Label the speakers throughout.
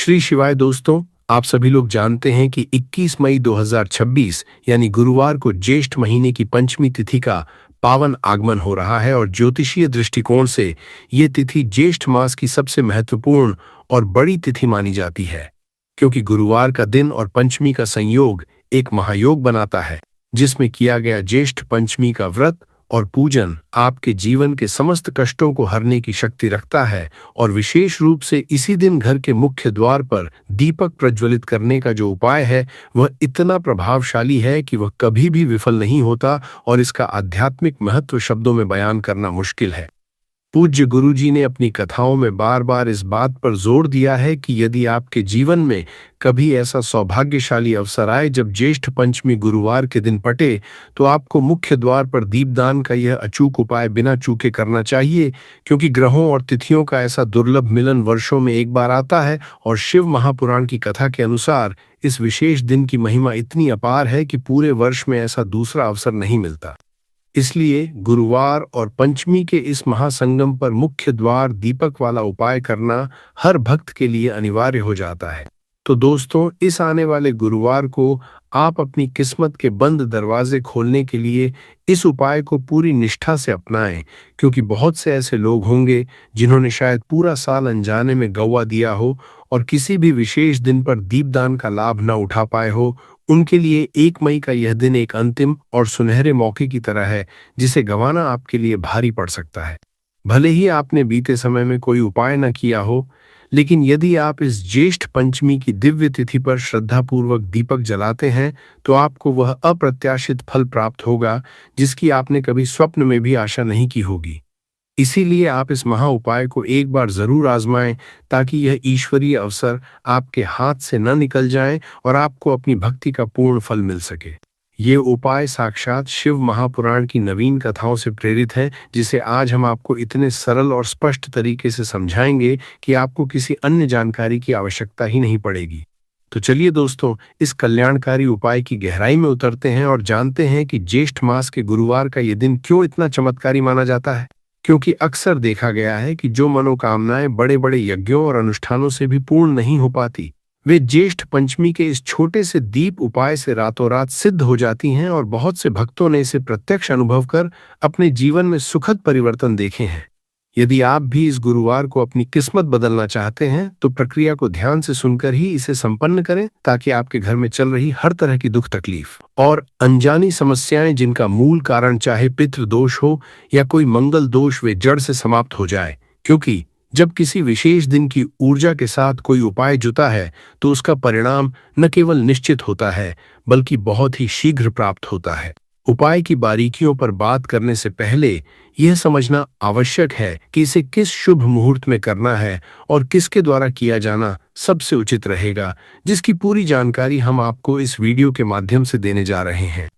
Speaker 1: श्री शिवाय दोस्तों, आप सभी लोग जानते हैं कि 21 मई 2026 यानी गुरुवार को ज्येष्ठ महीने की पंचमी तिथि का पावन आगमन हो रहा है और ज्योतिषीय दृष्टिकोण से ये तिथि ज्येष्ठ मास की सबसे महत्वपूर्ण और बड़ी तिथि मानी जाती है, क्योंकि गुरुवार का दिन और पंचमी का संयोग एक महायोग बनाता है, जिसमें किया गया ज्येष्ठ पंचमी का व्रत और पूजन आपके जीवन के समस्त कष्टों को हरने की शक्ति रखता है। और विशेष रूप से इसी दिन घर के मुख्य द्वार पर दीपक प्रज्वलित करने का जो उपाय है वह इतना प्रभावशाली है कि वह कभी भी विफल नहीं होता और इसका आध्यात्मिक महत्व शब्दों में बयान करना मुश्किल है। पूज्य गुरुजी ने अपनी कथाओं में बार बार इस बात पर जोर दिया है कि यदि आपके जीवन में कभी ऐसा सौभाग्यशाली अवसर आए जब ज्येष्ठ पंचमी गुरुवार के दिन पटे, तो आपको मुख्य द्वार पर दीपदान का यह अचूक उपाय बिना चूके करना चाहिए, क्योंकि ग्रहों और तिथियों का ऐसा दुर्लभ मिलन वर्षों में एक बार आता है और शिव महापुराण की कथा के अनुसार इस विशेष दिन की महिमा इतनी अपार है कि पूरे वर्ष में ऐसा दूसरा अवसर नहीं मिलता। इसलिए गुरुवार और पंचमी के इस महासंगम पर मुख्य द्वार दीपक वाला उपाय करना हर भक्त के लिए अनिवार्य हो जाता है। तो दोस्तों, इस आने वाले गुरुवार को आप अपनी किस्मत के बंद दरवाजे खोलने के लिए इस उपाय को पूरी निष्ठा से अपनाएं, क्योंकि बहुत से ऐसे लोग होंगे जिन्होंने शायद पूरा साल अनजाने में गौवा दिया हो और किसी भी विशेष दिन पर दीपदान का लाभ न उठा पाए हो। उनके लिए 1 मई का यह दिन एक अंतिम और सुनहरे मौके की तरह है, जिसे गंवाना आपके लिए भारी पड़ सकता है। भले ही आपने बीते समय में कोई उपाय न किया हो, लेकिन यदि आप इस ज्येष्ठ पंचमी की दिव्य तिथि पर श्रद्धापूर्वक दीपक जलाते हैं, तो आपको वह अप्रत्याशित फल प्राप्त होगा जिसकी आपने कभी स्वप्न में भी आशा नहीं की होगी। इसीलिए आप इस महा उपाय को एक बार जरूर आजमाएं, ताकि यह ईश्वरीय अवसर आपके हाथ से न निकल जाए और आपको अपनी भक्ति का पूर्ण फल मिल सके। ये उपाय साक्षात शिव महापुराण की नवीन कथाओं से प्रेरित है, जिसे आज हम आपको इतने सरल और स्पष्ट तरीके से समझाएंगे कि आपको किसी अन्य जानकारी की आवश्यकता ही नहीं पड़ेगी। तो चलिए दोस्तों, इस कल्याणकारी उपाय की गहराई में उतरते हैं और जानते हैं कि ज्येष्ठ मास के गुरुवार का ये दिन क्यों इतना चमत्कारी माना जाता है। क्योंकि अक्सर देखा गया है कि जो मनोकामनाएं बड़े बड़े यज्ञों और अनुष्ठानों से भी पूर्ण नहीं हो पाती, वे ज्येष्ठ पंचमी के इस छोटे से दीप उपाय से रातों रात सिद्ध हो जाती हैं और बहुत से भक्तों ने इसे प्रत्यक्ष अनुभव कर अपने जीवन में सुखद परिवर्तन देखे हैं। यदि आप भी इस गुरुवार को अपनी किस्मत बदलना चाहते हैं, तो प्रक्रिया को ध्यान से सुनकर ही इसे संपन्न करें, ताकि आपके घर में चल रही हर तरह की दुख तकलीफ और अनजानी समस्याएं, जिनका मूल कारण चाहे पितृ दोष हो या कोई मंगल दोष, वे जड़ से समाप्त हो जाए। क्योंकि जब किसी विशेष दिन की ऊर्जा के साथ कोई उपाय जुटा है, तो उसका परिणाम न केवल निश्चित होता है, बल्कि बहुत ही शीघ्र प्राप्त होता है। उपाय की बारीकियों पर बात करने से पहले यह समझना आवश्यक है कि इसे किस शुभ मुहूर्त में करना है और किसके द्वारा किया जाना सबसे उचित रहेगा, जिसकी पूरी जानकारी हम आपको इस वीडियो के माध्यम से देने जा रहे हैं।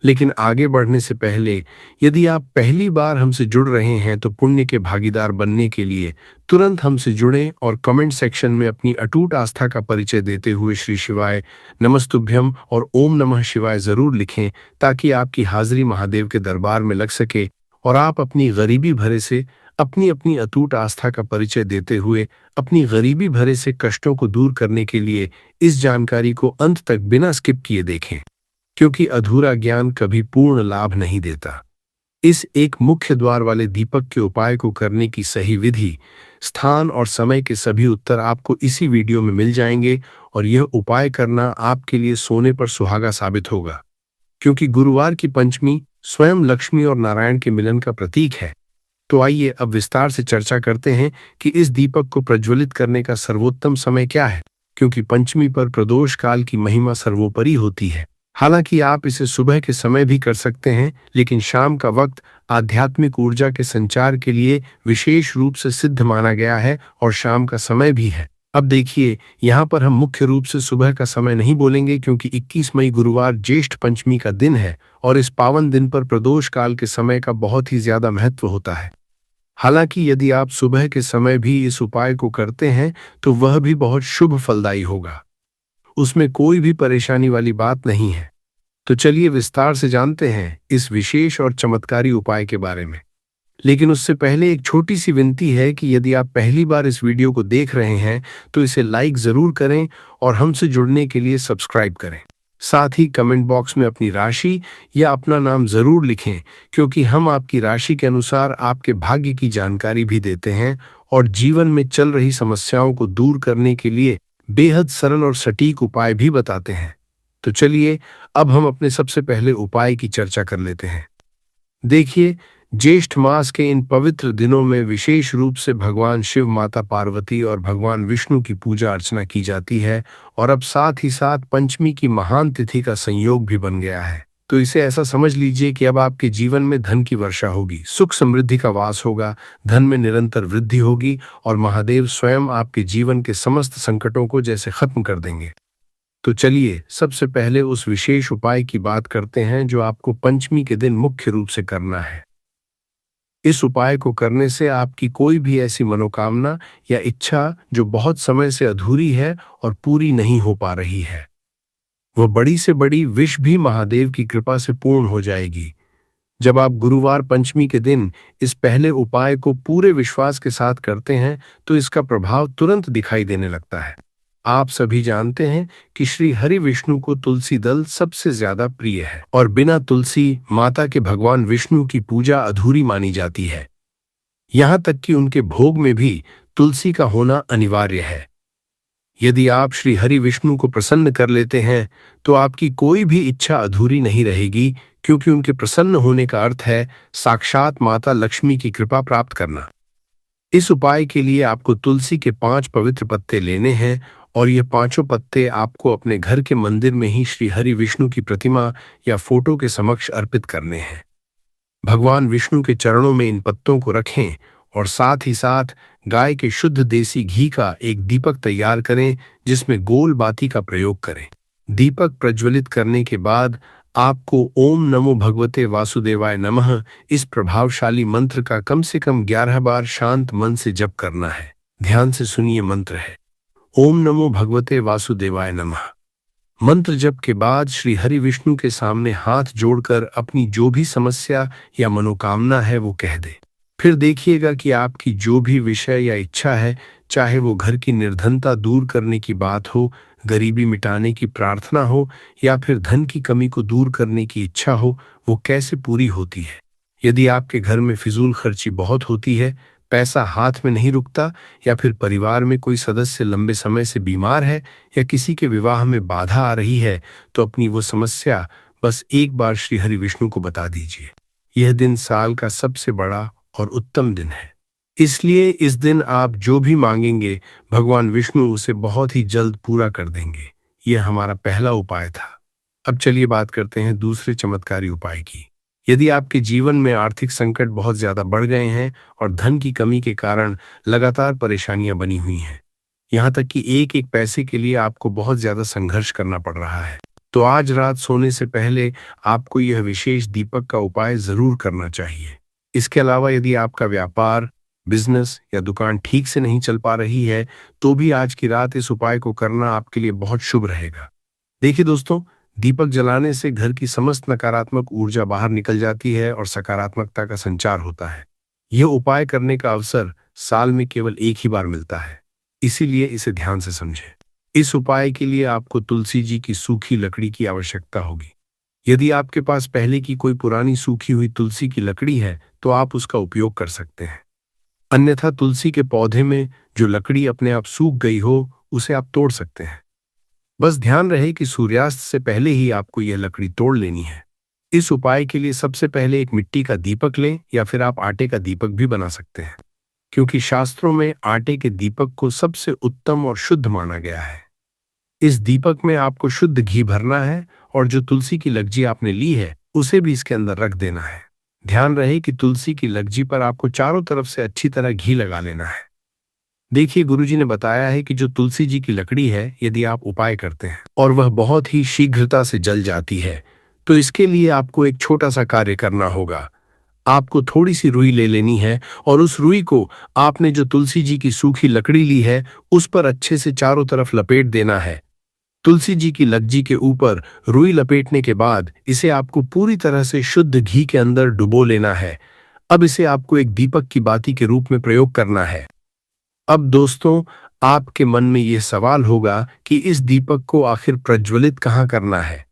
Speaker 1: लेकिन आगे बढ़ने से पहले, यदि आप पहली बार हमसे जुड़ रहे हैं, तो पुण्य के भागीदार बनने के लिए तुरंत हमसे जुड़ें और कमेंट सेक्शन में अपनी अटूट आस्था का परिचय देते हुए श्री शिवाय, नमस्तुभ्यम और ओम नमः शिवाय जरूर लिखें, ताकि आपकी हाजिरी महादेव के दरबार में लग सके और आप अपनी गरीबी भरे से अपनी अपनी अटूट आस्था का परिचय देते हुए अपनी गरीबी भरे से कष्टों को दूर करने के लिए इस जानकारी को अंत तक बिना स्किप किए देखें, क्योंकि अधूरा ज्ञान कभी पूर्ण लाभ नहीं देता। इस एक मुख्य द्वार वाले दीपक के उपाय को करने की सही विधि, स्थान और समय के सभी उत्तर आपको इसी वीडियो में मिल जाएंगे और यह उपाय करना आपके लिए सोने पर सुहागा साबित होगा, क्योंकि गुरुवार की पंचमी स्वयं लक्ष्मी और नारायण के मिलन का प्रतीक है। तो आइए अब विस्तार से चर्चा करते हैं कि इस दीपक को प्रज्वलित करने का सर्वोत्तम समय क्या है, क्योंकि पंचमी पर प्रदोष काल की महिमा सर्वोपरि होती है। हालांकि आप इसे सुबह के समय भी कर सकते हैं, लेकिन शाम का वक्त आध्यात्मिक ऊर्जा के संचार के लिए विशेष रूप से सिद्ध माना गया है और शाम का समय भी है। अब देखिए, यहाँ पर हम मुख्य रूप से सुबह का समय नहीं बोलेंगे, क्योंकि 21 मई गुरुवार ज्येष्ठ पंचमी का दिन है और इस पावन दिन पर प्रदोष काल के समय का बहुत ही ज्यादा महत्व होता है। हालांकि यदि आप सुबह के समय भी इस उपाय को करते हैं, तो वह भी बहुत शुभ फलदायी होगा, उसमें कोई भी परेशानी वाली बात नहीं है। तो चलिए विस्तार से जानते हैं इस विशेष और चमत्कारी उपाय के बारे में। लेकिन उससे पहले एक छोटी सी विनती है कि यदि आप पहली बार इस वीडियो को देख रहे हैं तो इसे लाइक जरूर करें और हमसे जुड़ने के लिए सब्सक्राइब करें। साथ ही कमेंट बॉक्स में अपनी राशि या अपना नाम जरूर लिखें, क्योंकि हम आपकी राशि के अनुसार आपके भाग्य की जानकारी भी देते हैं और जीवन में चल रही समस्याओं को दूर करने के लिए बेहद सरल और सटीक उपाय भी बताते हैं। तो चलिए अब हम अपने सबसे पहले उपाय की चर्चा कर लेते हैं। देखिए, ज्येष्ठ मास के इन पवित्र दिनों में विशेष रूप से भगवान शिव, माता पार्वती और भगवान विष्णु की पूजा अर्चना की जाती है और अब साथ ही साथ पंचमी की महान तिथि का संयोग भी बन गया है। तो इसे ऐसा समझ लीजिए कि अब आपके जीवन में धन की वर्षा होगी, सुख समृद्धि का वास होगा, धन में निरंतर वृद्धि होगी और महादेव स्वयं आपके जीवन के समस्त संकटों को जैसे खत्म कर देंगे। तो चलिए सबसे पहले उस विशेष उपाय की बात करते हैं जो आपको पंचमी के दिन मुख्य रूप से करना है। इस उपाय को करने से आपकी कोई भी ऐसी मनोकामना या इच्छा जो बहुत समय से अधूरी है और पूरी नहीं हो पा रही है, वह बड़ी से बड़ी विश भी महादेव की कृपा से पूर्ण हो जाएगी। जब आप गुरुवार पंचमी के दिन इस पहले उपाय को पूरे विश्वास के साथ करते हैं तो इसका प्रभाव तुरंत दिखाई देने लगता है। आप सभी जानते हैं कि श्री हरि विष्णु को तुलसी दल सबसे ज्यादा प्रिय है और बिना तुलसी माता के भगवान विष्णु की पूजा अधूरी मानी जाती है। यहाँ तक कि उनके भोग में भी तुलसी का होना अनिवार्य है। यदि आप श्री हरि विष्णु को प्रसन्न कर लेते हैं तो आपकी कोई भी इच्छा अधूरी नहीं रहेगी, क्योंकि उनके प्रसन्न होने का अर्थ है साक्षात माता लक्ष्मी की कृपा प्राप्त करना। इस उपाय के लिए आपको तुलसी के 5 पवित्र पत्ते लेने हैं और ये पांचों पत्ते आपको अपने घर के मंदिर में ही श्री हरि विष्णु की प्रतिमा या फोटो के समक्ष अर्पित करने हैं। भगवान विष्णु के चरणों में इन पत्तों को रखें और साथ ही साथ गाय के शुद्ध देसी घी का एक दीपक तैयार करें जिसमें गोल बाती का प्रयोग करें। दीपक प्रज्वलित करने के बाद आपको ओम नमो भगवते वासुदेवाय नमः इस प्रभावशाली मंत्र का कम से कम 11 बार शांत मन से जप करना है। ध्यान से सुनिए, मंत्र है ओम नमो भगवते वासुदेवाय नमः। मंत्र जप के बाद श्री हरि विष्णु के सामने हाथ जोड़कर अपनी जो भी समस्या या मनोकामना है वो कह दे। फिर देखिएगा कि आपकी जो भी विषय या इच्छा है, चाहे वो घर की निर्धनता दूर करने की बात हो, गरीबी मिटाने की प्रार्थना हो या फिर धन की कमी को दूर करने की इच्छा हो, वो कैसे पूरी होती है। यदि आपके घर में फिजूल खर्ची बहुत होती है, पैसा हाथ में नहीं रुकता या फिर परिवार में कोई सदस्य लंबे समय से बीमार है या किसी के विवाह में बाधा आ रही है, तो अपनी वो समस्या बस एक बार श्री हरि विष्णु को बता दीजिए। यह दिन साल का सबसे बड़ा और उत्तम दिन है, इसलिए इस दिन आप जो भी मांगेंगे भगवान विष्णु उसे बहुत ही जल्द पूरा कर देंगे। यह हमारा पहला उपाय था। अब चलिए बात करते हैं दूसरे चमत्कारी उपाय की। यदि आपके जीवन में आर्थिक संकट बहुत ज्यादा बढ़ गए हैं और धन की कमी के कारण लगातार परेशानियां बनी हुई हैं, यहाँ तक कि एक एक पैसे के लिए आपको बहुत ज्यादा संघर्ष करना पड़ रहा है, तो आज रात सोने से पहले आपको यह विशेष दीपक का उपाय जरूर करना चाहिए। इसके अलावा यदि आपका व्यापार, बिजनेस या दुकान ठीक से नहीं चल पा रही है तो भी आज की रात इस उपाय को करना आपके लिए बहुत शुभ रहेगा। देखिए दोस्तों, दीपक जलाने से घर की समस्त नकारात्मक ऊर्जा बाहर निकल जाती है और सकारात्मकता का संचार होता है। यह उपाय करने का अवसर साल में केवल एक ही बार मिलता है, इसीलिए इसे ध्यान से समझें। इस उपाय के लिए आपको तुलसी जी की सूखी लकड़ी की आवश्यकता होगी। यदि आपके पास पहले की कोई पुरानी सूखी हुई तुलसी की लकड़ी है तो आप उसका उपयोग कर सकते हैं। अन्यथा तुलसी के पौधे में जो लकड़ी अपने आप सूख गई हो उसे आप तोड़ सकते हैं। बस ध्यान रहे कि सूर्यास्त से पहले ही आपको यह लकड़ी तोड़ लेनी है। इस उपाय के लिए सबसे पहले एक मिट्टी का दीपक लें या फिर आप आटे का दीपक भी बना सकते हैं, क्योंकि शास्त्रों में आटे के दीपक को सबसे उत्तम और शुद्ध माना गया है। इस दीपक में आपको शुद्ध घी भरना है और जो तुलसी की लग्जी आपने ली है उसे भी इसके अंदर रख देना है। ध्यान रहे कि तुलसी की लग्जी पर आपको चारों तरफ से अच्छी तरह घी लगा लेना है। देखिए, गुरुजी ने बताया है कि जो तुलसी जी की लकड़ी है, यदि आप उपाय करते हैं और वह बहुत ही शीघ्रता से जल जाती है, तो इसके लिए आपको एक छोटा सा कार्य करना होगा। आपको थोड़ी सी रुई ले लेनी है और उस रुई को आपने जो तुलसी जी की सूखी लकड़ी ली है उस पर अच्छे से चारों तरफ लपेट देना है। तुलसी जी की लग्जी के ऊपर रुई लपेटने के बाद इसे आपको पूरी तरह से शुद्ध घी के अंदर डुबो लेना है। अब इसे आपको एक दीपक की बाती के रूप में प्रयोग करना है। अब दोस्तों, आपके मन में यह सवाल होगा कि इस दीपक को आखिर प्रज्वलित कहाँ करना है।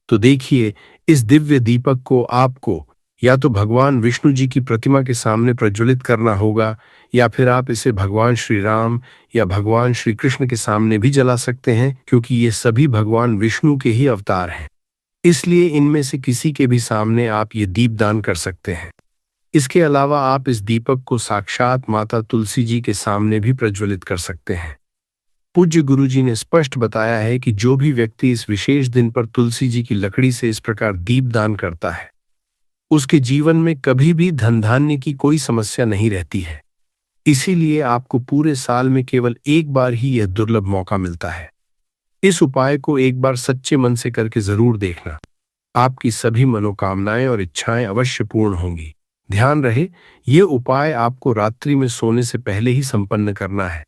Speaker 1: तो देखिए, इस दिव्य दीपक को आपको या तो भगवान विष्णु जी की प्रतिमा के सामने प्रज्वलित करना होगा, या फिर आप इसे भगवान श्री राम या भगवान श्री कृष्ण के सामने भी जला सकते हैं, क्योंकि ये सभी भगवान विष्णु के ही अवतार हैं। इसलिए इनमें से किसी के भी सामने आप ये दीपदान कर सकते हैं। इसके अलावा आप इस दीपक को साक्षात माता तुलसी जी के सामने भी प्रज्वलित कर सकते हैं। पूज्य गुरु जी ने स्पष्ट बताया है कि जो भी व्यक्ति इस विशेष दिन पर तुलसी जी की लकड़ी से इस प्रकार दीपदान करता है, उसके जीवन में कभी भी धन धान्य की कोई समस्या नहीं रहती है। इसीलिए आपको पूरे साल में केवल एक बार ही यह दुर्लभ मौका मिलता है। इस उपाय को एक बार सच्चे मन से करके जरूर देखना। आपकी सभी मनोकामनाएं और इच्छाएं अवश्य पूर्ण होंगी। ध्यान रहे, ये उपाय आपको रात्रि में सोने से पहले ही संपन्न करना है।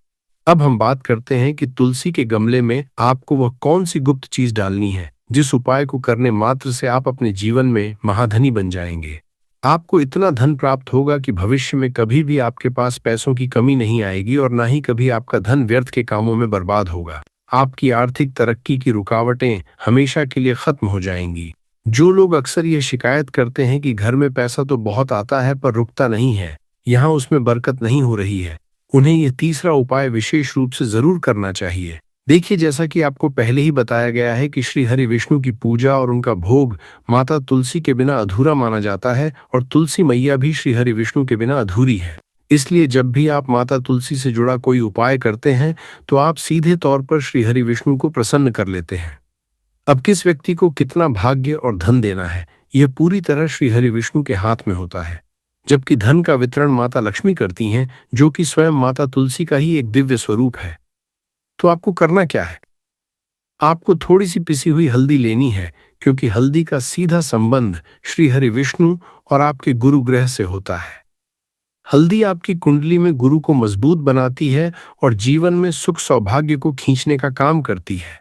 Speaker 1: अब हम बात करते हैं कि तुलसी के गमले में आपको वह कौन सी गुप्त चीज डालनी है, जिस उपाय को करने मात्र से आप अपने जीवन में महाधनी बन जाएंगे। आपको इतना धन प्राप्त होगा कि भविष्य में कभी भी आपके पास पैसों की कमी नहीं आएगी और ना ही कभी आपका धन व्यर्थ के कामों में बर्बाद होगा। आपकी आर्थिक तरक्की की रुकावटें हमेशा के लिए खत्म हो जाएंगी। जो लोग अक्सर ये शिकायत करते हैं कि घर में पैसा तो बहुत आता है पर रुकता नहीं है, यहाँ उसमें बरकत नहीं हो रही है, उन्हें यह तीसरा उपाय विशेष रूप से जरूर करना चाहिए। देखिए, जैसा कि आपको पहले ही बताया गया है कि श्री हरि विष्णु की पूजा और उनका भोग माता तुलसी के बिना अधूरा माना जाता है, और तुलसी मैया भी श्री हरि विष्णु के बिना अधूरी है। इसलिए जब भी आप माता तुलसी से जुड़ा कोई उपाय करते हैं तो आप सीधे तौर पर श्री हरि विष्णु को प्रसन्न कर लेते हैं। अब किस व्यक्ति को कितना भाग्य और धन देना है, यह पूरी तरह श्री हरि विष्णु के हाथ में होता है, जबकि धन का वितरण माता लक्ष्मी करती हैं, जो कि स्वयं माता तुलसी का ही एक दिव्य स्वरूप है। तो आपको करना क्या है? आपको थोड़ी सी पिसी हुई हल्दी लेनी है, क्योंकि हल्दी का सीधा संबंध श्री हरि विष्णु और आपके गुरु ग्रह से होता है। हल्दी आपकी कुंडली में गुरु को मजबूत बनाती है और जीवन में सुख सौभाग्य को खींचने का काम करती है।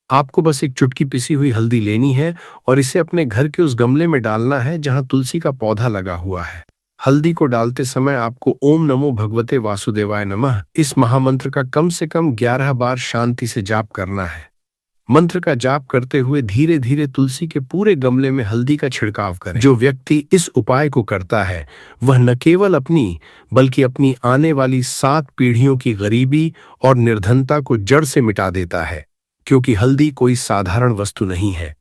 Speaker 1: आपको बस एक चुटकी पिसी हुई हल्दी लेनी है और इसे अपने घर के उस गमले में डालना है जहां तुलसी का पौधा लगा हुआ है। हल्दी को डालते समय आपको ओम नमो भगवते वासुदेवाय नमः इस महामंत्र का कम से कम 11 बार शांति से जाप करना है। मंत्र का जाप करते हुए धीरे धीरे तुलसी के पूरे गमले में हल्दी का छिड़काव करें। जो व्यक्ति इस उपाय को करता है वह न केवल अपनी बल्कि अपनी आने वाली 7 पीढ़ियों की गरीबी और निर्धनता को जड़ से मिटा देता है, क्योंकि हल्दी कोई साधारण वस्तु नहीं है।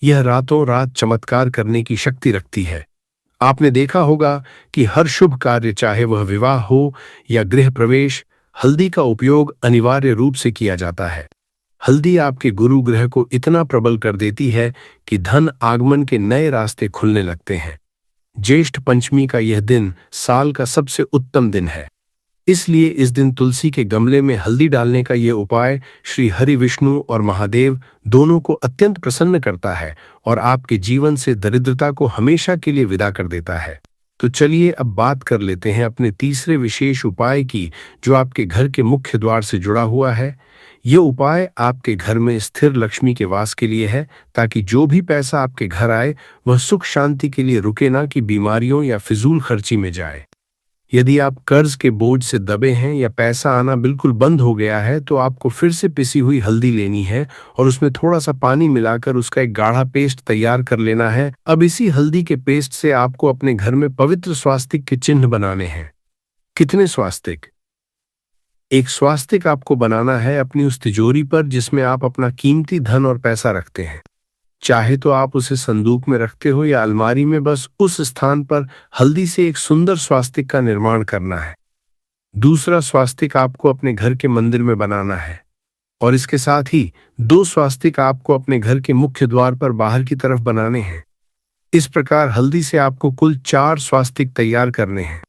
Speaker 1: यह रातों रात चमत्कार करने की शक्ति रखती है। आपने देखा होगा कि हर शुभ कार्य, चाहे वह विवाह हो या गृह प्रवेश, हल्दी का उपयोग अनिवार्य रूप से किया जाता है। हल्दी आपके गुरु ग्रह को इतना प्रबल कर देती है कि धन आगमन के नए रास्ते खुलने लगते हैं। ज्येष्ठ पंचमी का यह दिन साल का सबसे उत्तम दिन है। इसलिए इस दिन तुलसी के गमले में हल्दी डालने का यह उपाय श्री हरि विष्णु और महादेव दोनों को अत्यंत प्रसन्न करता है और आपके जीवन से दरिद्रता को हमेशा के लिए विदा कर देता है। तो चलिए अब बात कर लेते हैं अपने तीसरे विशेष उपाय की, जो आपके घर के मुख्य द्वार से जुड़ा हुआ है। यह उपाय आपके घर में स्थिर लक्ष्मी के वास के लिए है, ताकि जो भी पैसा आपके घर आए वह सुख शांति के लिए रुके, ना कि बीमारियों या फिजूल खर्ची में जाए। यदि आप कर्ज के बोझ से दबे हैं या पैसा आना बिल्कुल बंद हो गया है, तो आपको फिर से पिसी हुई हल्दी लेनी है और उसमें थोड़ा सा पानी मिलाकर उसका एक गाढ़ा पेस्ट तैयार कर लेना है। अब इसी हल्दी के पेस्ट से आपको अपने घर में पवित्र स्वास्तिक के चिन्ह बनाने हैं। कितने स्वास्तिक? एक स्वास्तिक आपको बनाना है अपनी उस तिजोरी पर जिसमें आप अपना कीमती धन और पैसा रखते हैं। चाहे तो आप उसे संदूक में रखते हो या अलमारी में, बस उस स्थान पर हल्दी से एक सुंदर स्वास्तिक का निर्माण करना है। दूसरा स्वास्तिक आपको अपने घर के मंदिर में बनाना है और इसके साथ ही 2 स्वास्तिक आपको अपने घर के मुख्य द्वार पर बाहर की तरफ बनाने हैं। इस प्रकार हल्दी से आपको कुल 4 स्वास्तिक तैयार करने हैं,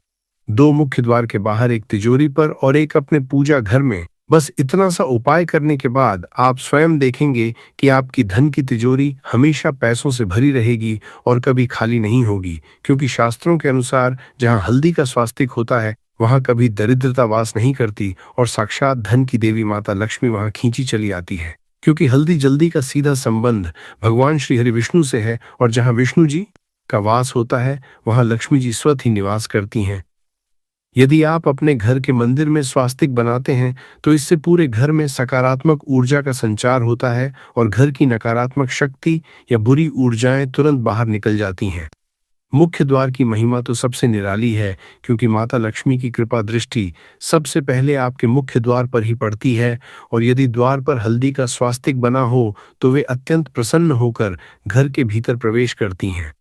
Speaker 1: 2 मुख्य द्वार के बाहर, एक तिजोरी पर और एक अपने पूजा घर में। बस इतना सा उपाय करने के बाद आप स्वयं देखेंगे कि आपकी धन की तिजोरी हमेशा पैसों से भरी रहेगी और कभी खाली नहीं होगी, क्योंकि शास्त्रों के अनुसार जहां हल्दी का स्वास्तिक होता है वहां कभी दरिद्रता वास नहीं करती और साक्षात धन की देवी माता लक्ष्मी वहां खींची चली आती है, क्योंकि हल्दी जल्दी का सीधा संबंध भगवान श्री हरि विष्णु से है और जहां विष्णु जी का वास होता है, वहां लक्ष्मी जी स्वतः ही निवास करती हैं। यदि आप अपने घर के मंदिर में स्वास्तिक बनाते हैं तो इससे पूरे घर में सकारात्मक ऊर्जा का संचार होता है और घर की नकारात्मक शक्ति या बुरी ऊर्जाएं तुरंत बाहर निकल जाती हैं। मुख्य द्वार की महिमा तो सबसे निराली है, क्योंकि माता लक्ष्मी की कृपा दृष्टि सबसे पहले आपके मुख्य द्वार पर ही पड़ती है, और यदि द्वार पर हल्दी का स्वास्तिक बना हो तो वे अत्यंत प्रसन्न होकर घर के भीतर प्रवेश करती हैं।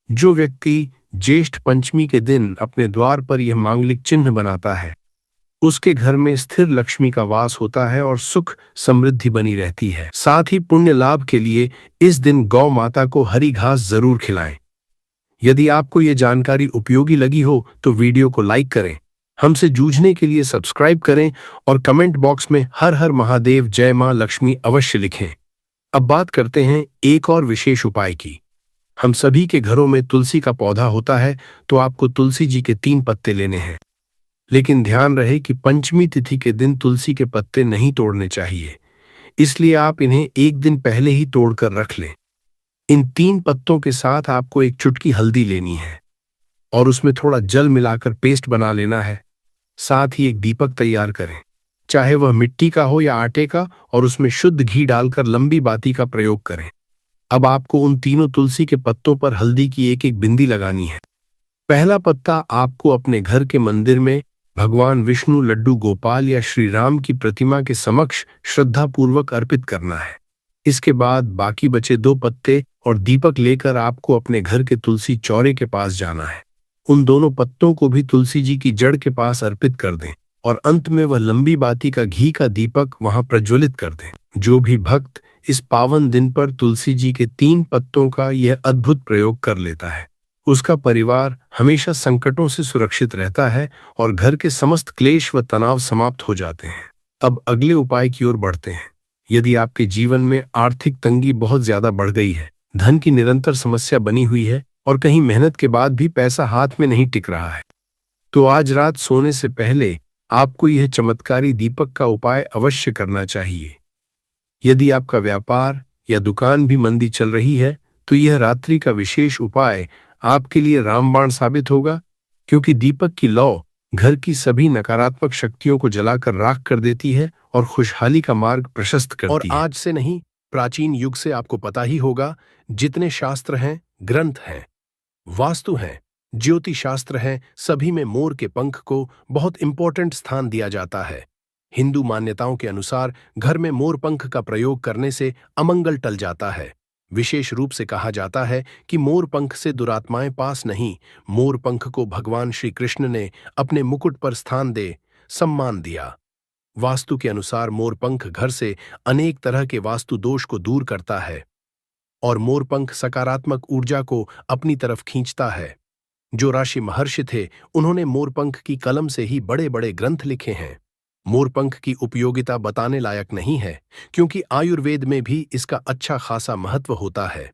Speaker 1: जो व्यक्ति ज्येष्ठ पंचमी के दिन अपने द्वार पर यह मांगलिक चिन्ह बनाता है, उसके घर में स्थिर लक्ष्मी का वास होता है और सुख समृद्धि बनी रहती है। साथ ही पुण्य लाभ के लिए इस दिन गौ माता को हरी घास जरूर खिलाएं। यदि आपको ये जानकारी उपयोगी लगी हो तो वीडियो को लाइक करें, हमसे जूझने के लिए सब्सक्राइब करें और कमेंट बॉक्स में हर हर महादेव जय मां लक्ष्मी अवश्य लिखें। अब बात करते हैं एक और विशेष उपाय की। हम सभी के घरों में तुलसी का पौधा होता है, तो आपको तुलसी जी के 3 पत्ते लेने हैं। लेकिन ध्यान रहे कि पंचमी तिथि के दिन तुलसी के पत्ते नहीं तोड़ने चाहिए, इसलिए आप इन्हें एक दिन पहले ही तोड़कर रख लें। इन 3 पत्तों के साथ आपको एक चुटकी हल्दी लेनी है और उसमें थोड़ा जल मिलाकर पेस्ट बना लेना है। साथ ही एक दीपक तैयार करें, चाहे वह मिट्टी का हो या आटे का, और उसमें शुद्ध घी डालकर लंबी बाती का प्रयोग करें। अब आपको उन तीनों तुलसी के पत्तों पर हल्दी की एक एक बिंदी लगानी है। पहला पत्ता आपको अपने घर के मंदिर में भगवान विष्णु, लड्डू गोपाल या श्री राम की प्रतिमा के समक्ष श्रद्धापूर्वक अर्पित करना है। इसके बाद बाकी बचे 2 पत्ते और दीपक लेकर आपको अपने घर के तुलसी चौरे के पास जाना है। उन दोनों पत्तों को भी तुलसी जी की जड़ के पास अर्पित कर दें और अंत में वह लंबी बाती का घी का दीपक वहां प्रज्वलित कर दें। जो भी भक्त इस पावन दिन पर तुलसी जी के 3 पत्तों का यह अद्भुत प्रयोग कर लेता है, उसका परिवार हमेशा संकटों से सुरक्षित रहता है और घर के समस्त क्लेश व तनाव समाप्त हो जाते हैं। अब अगले उपाय की ओर बढ़ते हैं। यदि आपके जीवन में आर्थिक तंगी बहुत ज्यादा बढ़ गई है, धन की निरंतर समस्या बनी हुई है और कहीं मेहनत के बाद भी पैसा हाथ में नहीं टिक रहा है, तो आज रात सोने से पहले आपको यह चमत्कारी दीपक का उपाय अवश्य करना चाहिए। यदि आपका व्यापार या दुकान भी मंदी चल रही है तो यह रात्रि का विशेष उपाय आपके लिए रामबाण साबित होगा, क्योंकि दीपक की लौ घर की सभी नकारात्मक शक्तियों को जलाकर राख कर देती है और खुशहाली का मार्ग प्रशस्त करती है। और आज से नहीं, प्राचीन युग से आपको पता ही होगा, जितने शास्त्र हैं, ग्रंथ हैं, वास्तु हैं, ज्योतिष शास्त्र हैं, सभी में मोर के पंख को बहुत इंपॉर्टेंट स्थान दिया जाता है। हिंदू मान्यताओं के अनुसार घर में मोर पंख का प्रयोग करने से अमंगल टल जाता है। विशेष रूप से कहा जाता है कि मोर पंख से दुरात्माएं पास नहीं, मोर पंख को भगवान श्री कृष्ण ने अपने मुकुट पर स्थान दे सम्मान दिया। वास्तु के अनुसार मोर पंख घर से अनेक तरह के वास्तु दोष को दूर करता है और मोर पंख सकारात्मक ऊर्जा को अपनी तरफ खींचता है। जो ऋषि महर्षि थे, उन्होंने मोर पंख की कलम से ही बड़े बड़े ग्रंथ लिखे हैं। मोरपंख की उपयोगिता बताने लायक नहीं है, क्योंकि आयुर्वेद में भी इसका अच्छा खासा महत्व होता है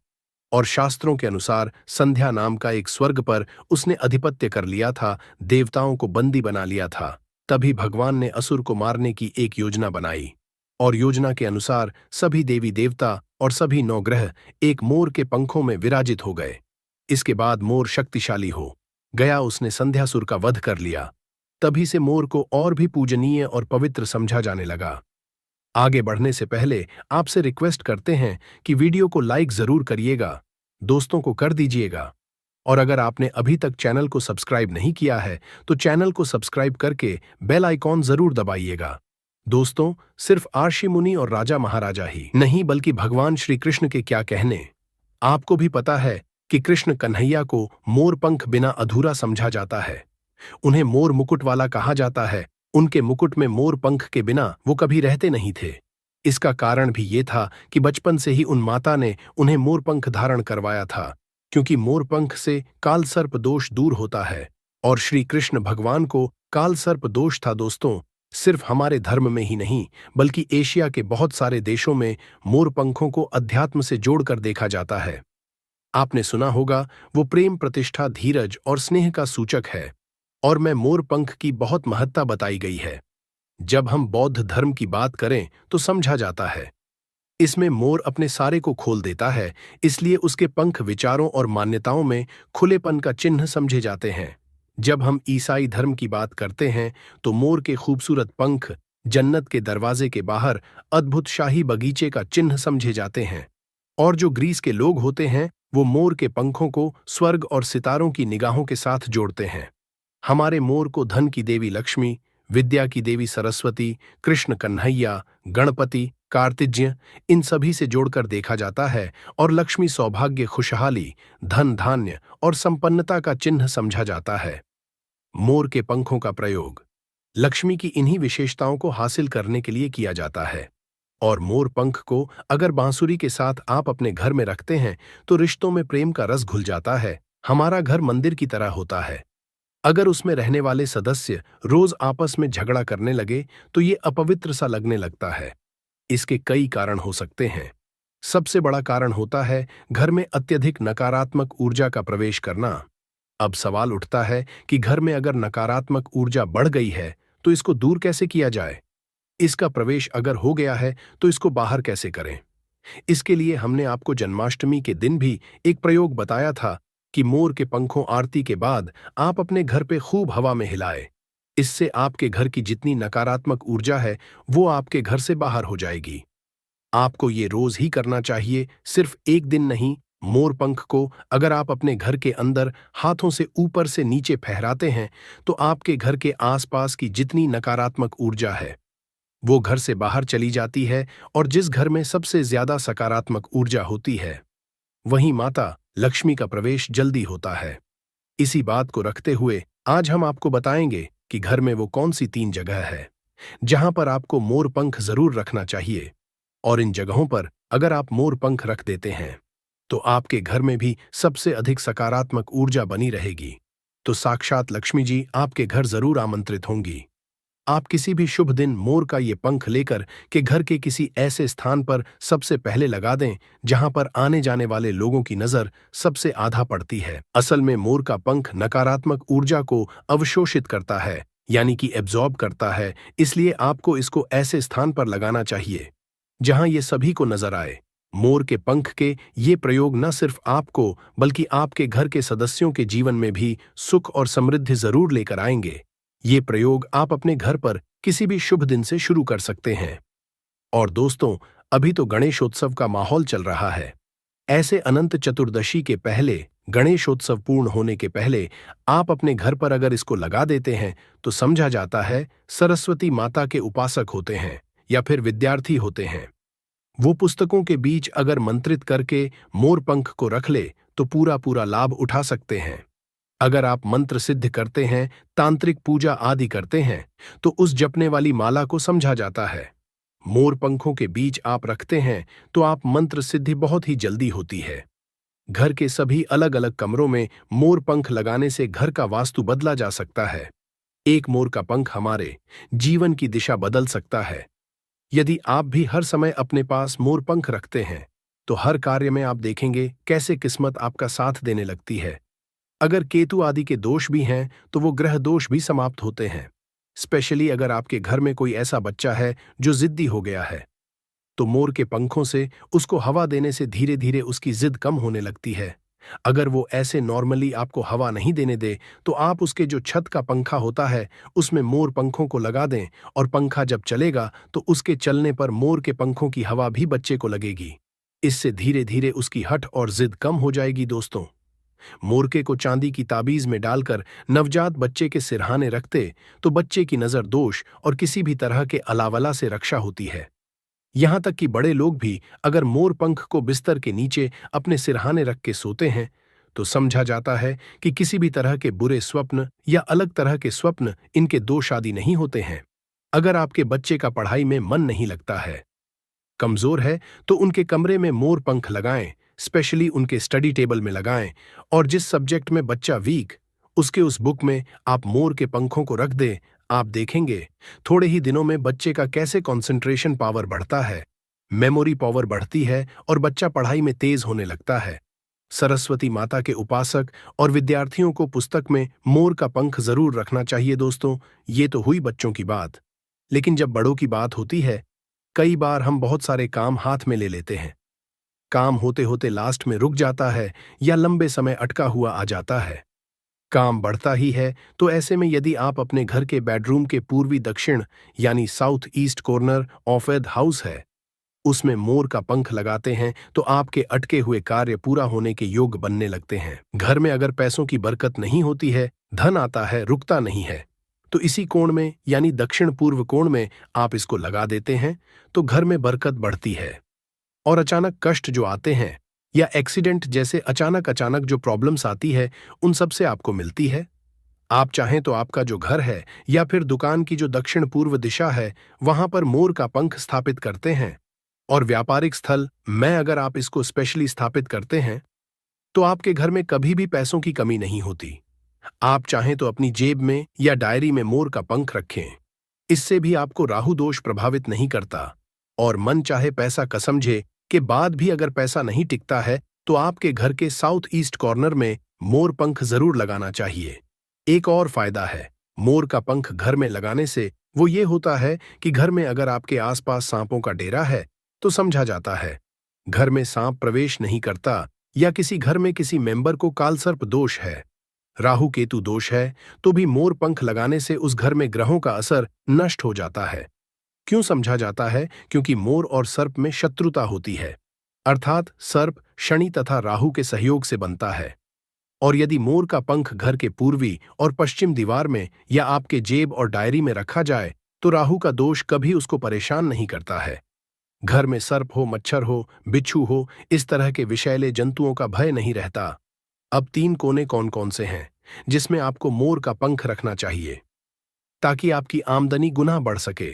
Speaker 1: और शास्त्रों के अनुसार संध्या नाम का एक स्वर्ग पर उसने अधिपत्य कर लिया था, देवताओं को बंदी बना लिया था। तभी भगवान ने असुर को मारने की एक योजना बनाई और योजना के अनुसार सभी देवी देवता और सभी 9 ग्रह एक मोर के पंखों में विराजित हो गए। इसके बाद मोर शक्तिशाली हो गया, उसने संध्यासुर का वध कर लिया। तभी से मोर को और भी पूजनीय और पवित्र समझा जाने लगा। आगे बढ़ने से पहले आपसे रिक्वेस्ट करते हैं कि वीडियो को लाइक जरूर करिएगा, दोस्तों को कर दीजिएगा, और अगर आपने अभी तक चैनल को सब्सक्राइब नहीं किया है तो चैनल को सब्सक्राइब करके बेल आइकॉन जरूर दबाइएगा। दोस्तों, सिर्फ आर्षि मुनि और राजा महाराजा ही नहीं, बल्कि भगवान श्री कृष्ण के क्या कहने, आपको भी पता है कि कृष्ण कन्हैया को मोर पंख बिना अधूरा समझा जाता है। उन्हें मोर मुकुट वाला कहा जाता है। उनके मुकुट में मोर पंख के बिना वो कभी रहते नहीं थे। इसका कारण भी ये था कि बचपन से ही उन माता ने उन्हें मोर पंख धारण करवाया था, क्योंकि मोर पंख से काल सर्प दोष दूर होता है और श्री कृष्ण भगवान को काल सर्प दोष था। दोस्तों, सिर्फ हमारे धर्म में ही नहीं, बल्कि एशिया के बहुत सारे देशों में मोर पंखों को अध्यात्म से जोड़कर देखा जाता है। आपने सुना होगा, वो प्रेम, प्रतिष्ठा, धीरज और स्नेह का सूचक है और में मोर पंख की बहुत महत्ता बताई गई है। जब हम बौद्ध धर्म की बात करें तो समझा जाता है इसमें मोर अपने सारे को खोल देता है, इसलिए उसके पंख विचारों और मान्यताओं में खुलेपन का चिन्ह समझे जाते हैं। जब हम ईसाई धर्म की बात करते हैं तो मोर के खूबसूरत पंख जन्नत के दरवाजे के बाहर अद्भुत शाही बगीचे का चिन्ह समझे जाते हैं। और जो ग्रीस के लोग होते हैं वो मोर के पंखों को स्वर्ग और सितारों की निगाहों के साथ जोड़ते हैं। हमारे मोर को धन की देवी लक्ष्मी, विद्या की देवी सरस्वती, कृष्ण कन्हैया, गणपति, कार्तिज्ञ इन सभी से जोड़कर देखा जाता है और लक्ष्मी सौभाग्य, खुशहाली, धन धान्य और संपन्नता का चिन्ह समझा जाता है। मोर के पंखों का प्रयोग लक्ष्मी की इन्हीं विशेषताओं को हासिल करने के लिए किया जाता है। और मोर पंख को अगर बांसुरी के साथ आप अपने घर में रखते हैं तो रिश्तों में प्रेम का रस घुल जाता है। हमारा घर मंदिर की तरह होता है। अगर उसमें रहने वाले सदस्य रोज आपस में झगड़ा करने लगे तो ये अपवित्र सा लगने लगता है। इसके कई कारण हो सकते हैं। सबसे बड़ा कारण होता है घर में अत्यधिक नकारात्मक ऊर्जा का प्रवेश करना। अब सवाल उठता है कि घर में अगर नकारात्मक ऊर्जा बढ़ गई है तो इसको दूर कैसे किया जाए। इसका प्रवेश अगर हो गया है तो इसको बाहर कैसे करें। इसके लिए हमने आपको जन्माष्टमी के दिन भी एक प्रयोग बताया था कि मोर के पंखों आरती के बाद आप अपने घर पे खूब हवा में हिलाए। इससे आपके घर की जितनी नकारात्मक ऊर्जा है वो आपके घर से बाहर हो जाएगी। आपको ये रोज ही करना चाहिए, सिर्फ एक दिन नहीं। मोर पंख को अगर आप अपने घर के अंदर हाथों से ऊपर से नीचे फहराते हैं तो आपके घर के आसपास की जितनी नकारात्मक ऊर्जा है वो घर से बाहर चली जाती है। और जिस घर में सबसे ज्यादा सकारात्मक ऊर्जा होती है वहीं माता लक्ष्मी का प्रवेश जल्दी होता है। इसी बात को रखते हुए आज हम आपको बताएंगे कि घर में वो कौन सी 3 जगह है जहां पर आपको मोर पंख जरूर रखना चाहिए। और इन जगहों पर अगर आप मोर पंख रख देते हैं तो आपके घर में भी सबसे अधिक सकारात्मक ऊर्जा बनी रहेगी। तो साक्षात लक्ष्मी जी आपके घर जरूर आमंत्रित होंगी। आप किसी भी शुभ दिन मोर का ये पंख लेकर के घर के किसी ऐसे स्थान पर सबसे पहले लगा दें जहां पर आने जाने वाले लोगों की नजर सबसे आधा पड़ती है। असल में मोर का पंख नकारात्मक ऊर्जा को अवशोषित करता है, यानी कि एब्जॉर्ब करता है। इसलिए आपको इसको ऐसे स्थान पर लगाना चाहिए जहां ये सभी को नजर आए। मोर के पंख के ये प्रयोग न सिर्फ आपको बल्कि आपके घर के सदस्यों के जीवन में भी सुख और समृद्धि जरूर लेकर आएंगे। ये प्रयोग आप अपने घर पर किसी भी शुभ दिन से शुरू कर सकते हैं। और दोस्तों, अभी तो गणेशोत्सव का माहौल चल रहा है। ऐसे अनंत चतुर्दशी के पहले, गणेशोत्सव पूर्ण होने के पहले आप अपने घर पर अगर इसको लगा देते हैं तो समझा जाता है सरस्वती माता के उपासक होते हैं या फिर विद्यार्थी होते हैं। वो पुस्तकों के बीच अगर मंत्रित करके मोर पंख को रख ले तो पूरा पूरा लाभ उठा सकते हैं। अगर आप मंत्र सिद्ध करते हैं, तांत्रिक पूजा आदि करते हैं तो उस जपने वाली माला को समझा जाता है। मोर पंखों के बीच आप रखते हैं तो आप मंत्र सिद्धि बहुत ही जल्दी होती है। घर के सभी अलग अलग कमरों में मोर पंख लगाने से घर का वास्तु बदला जा सकता है। एक मोर का पंख हमारे जीवन की दिशा बदल सकता है। यदि आप भी हर समय अपने पास मोर पंख रखते हैं तो हर कार्य में आप देखेंगे कैसे किस्मत आपका साथ देने लगती है। अगर केतु आदि के दोष भी हैं तो वो ग्रह दोष भी समाप्त होते हैं। स्पेशली अगर आपके घर में कोई ऐसा बच्चा है जो जिद्दी हो गया है तो मोर के पंखों से उसको हवा देने से धीरे धीरे उसकी जिद कम होने लगती है। अगर वो ऐसे नॉर्मली आपको हवा नहीं देने दे तो आप उसके जो छत का पंखा होता है उसमें मोर पंखों को लगा दें और पंखा जब चलेगा तो उसके चलने पर मोर के पंखों की हवा भी बच्चे को लगेगी। इससे धीरे धीरे उसकी हठ और जिद कम हो जाएगी। दोस्तों, मोरके को चांदी की ताबीज में डालकर नवजात बच्चे के सिरहाने रखते तो बच्चे की नजर दोष और किसी भी तरह के अलावला से रक्षा होती है। यहां तक कि बड़े लोग भी अगर मोर पंख को बिस्तर के नीचे अपने सिरहाने रख के सोते हैं तो समझा जाता है कि किसी भी तरह के बुरे स्वप्न या अलग तरह के स्वप्न इनके दोष आदि नहीं होते हैं। अगर आपके बच्चे का पढ़ाई में मन नहीं लगता है, कमजोर है, तो उनके कमरे में मोर पंख लगाएं, स्पेशली उनके स्टडी टेबल में लगाएं। और जिस सब्जेक्ट में बच्चा वीक उसके उस बुक में आप मोर के पंखों को रख दें। आप देखेंगे थोड़े ही दिनों में बच्चे का कैसे कंसंट्रेशन पावर बढ़ता है, मेमोरी पावर बढ़ती है और बच्चा पढ़ाई में तेज होने लगता है। सरस्वती माता के उपासक और विद्यार्थियों को पुस्तक में मोर का पंख जरूर रखना चाहिए। दोस्तों, ये तो हुई बच्चों की बात, लेकिन जब बड़ों की बात होती है कई बार हम बहुत सारे काम हाथ में ले लेते हैं। काम होते होते लास्ट में रुक जाता है या लंबे समय अटका हुआ आ जाता है। काम बढ़ता ही है, तो ऐसे में यदि आप अपने घर के बेडरूम के पूर्वी दक्षिण यानी south east corner of the house है, उसमें मोर का पंख लगाते हैं तो आपके अटके हुए कार्य पूरा होने के योग बनने लगते हैं। घर में अगर पैसों की बरकत नहीं होती है, धन आता है रुकता नहीं है, तो इसी कोण में यानी दक्षिण पूर्व कोण में आप इसको लगा देते हैं तो घर में बरकत बढ़ती है। और अचानक कष्ट जो आते हैं या एक्सीडेंट जैसे अचानक अचानक जो प्रॉब्लम्स आती है, उन सब से आपको मिलती है। आप चाहें तो आपका जो घर है या फिर दुकान की जो दक्षिण पूर्व दिशा है, वहां पर मोर का पंख स्थापित करते हैं। और व्यापारिक स्थल में अगर आप इसको स्पेशली स्थापित करते हैं, तो आपके घर में कभी भी पैसों की कमी नहीं होती। आप चाहें तो अपनी जेब में या डायरी में मोर का पंख रखें। इससे भी आपको राहु दोष प्रभावित नहीं करता। और मन चाहे पैसा का समझे के बाद भी अगर पैसा नहीं टिकता है, तो आपके घर के साउथ ईस्ट कॉर्नर में मोर पंख जरूर लगाना चाहिए। एक और फायदा है मोर का पंख घर में लगाने से, वो ये होता है कि घर में अगर आपके आसपास सांपों का डेरा है, तो समझा जाता है घर में सांप प्रवेश नहीं करता, या किसी घर में किसी मेंबर को कालसर्प दोष है, राहु केतु दोष है, तो भी मोर पंख लगाने से उस घर में ग्रहों का असर नष्ट हो जाता है। क्यों समझा जाता है? क्योंकि मोर और सर्प में शत्रुता होती है, अर्थात सर्प शनि तथा राहु के सहयोग से बनता है। और यदि मोर का पंख घर के पूर्वी और पश्चिम दीवार में या आपके जेब और डायरी में रखा जाए, तो राहु का दोष कभी उसको परेशान नहीं करता है। घर में सर्प हो, मच्छर हो, बिच्छू हो, इस तरह के विषैले जंतुओं का भय नहीं रहता। अब 3 कोने कौन कौन से हैं जिसमें आपको मोर का पंख रखना चाहिए ताकि आपकी आमदनी गुना बढ़ सके?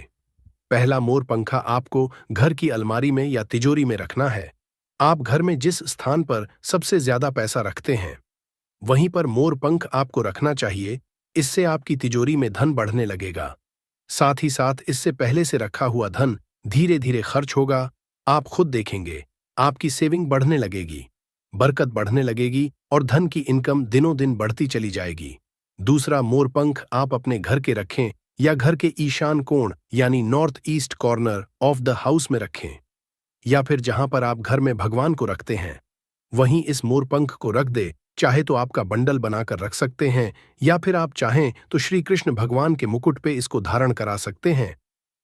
Speaker 1: पहला, मोर पंखा आपको घर की अलमारी में या तिजोरी में रखना है। आप घर में जिस स्थान पर सबसे ज्यादा पैसा रखते हैं, वहीं पर मोर पंख आपको रखना चाहिए। इससे आपकी तिजोरी में धन बढ़ने लगेगा। साथ ही साथ इससे पहले से रखा हुआ धन धीरे धीरे खर्च होगा। आप खुद देखेंगे आपकी सेविंग बढ़ने लगेगी, बरकत बढ़ने लगेगी और धन की इनकम दिनों दिन बढ़ती चली जाएगी। दूसरा, मोर पंख आप अपने घर के रखें या घर के ईशान कोण यानी north east corner of the house में रखें, या फिर जहां पर आप घर में भगवान को रखते हैं वहीं इस मोर पंख को रख दे। चाहे तो आपका बंडल बनाकर रख सकते हैं, या फिर आप चाहें तो श्री कृष्ण भगवान के मुकुट पे इसको धारण करा सकते हैं।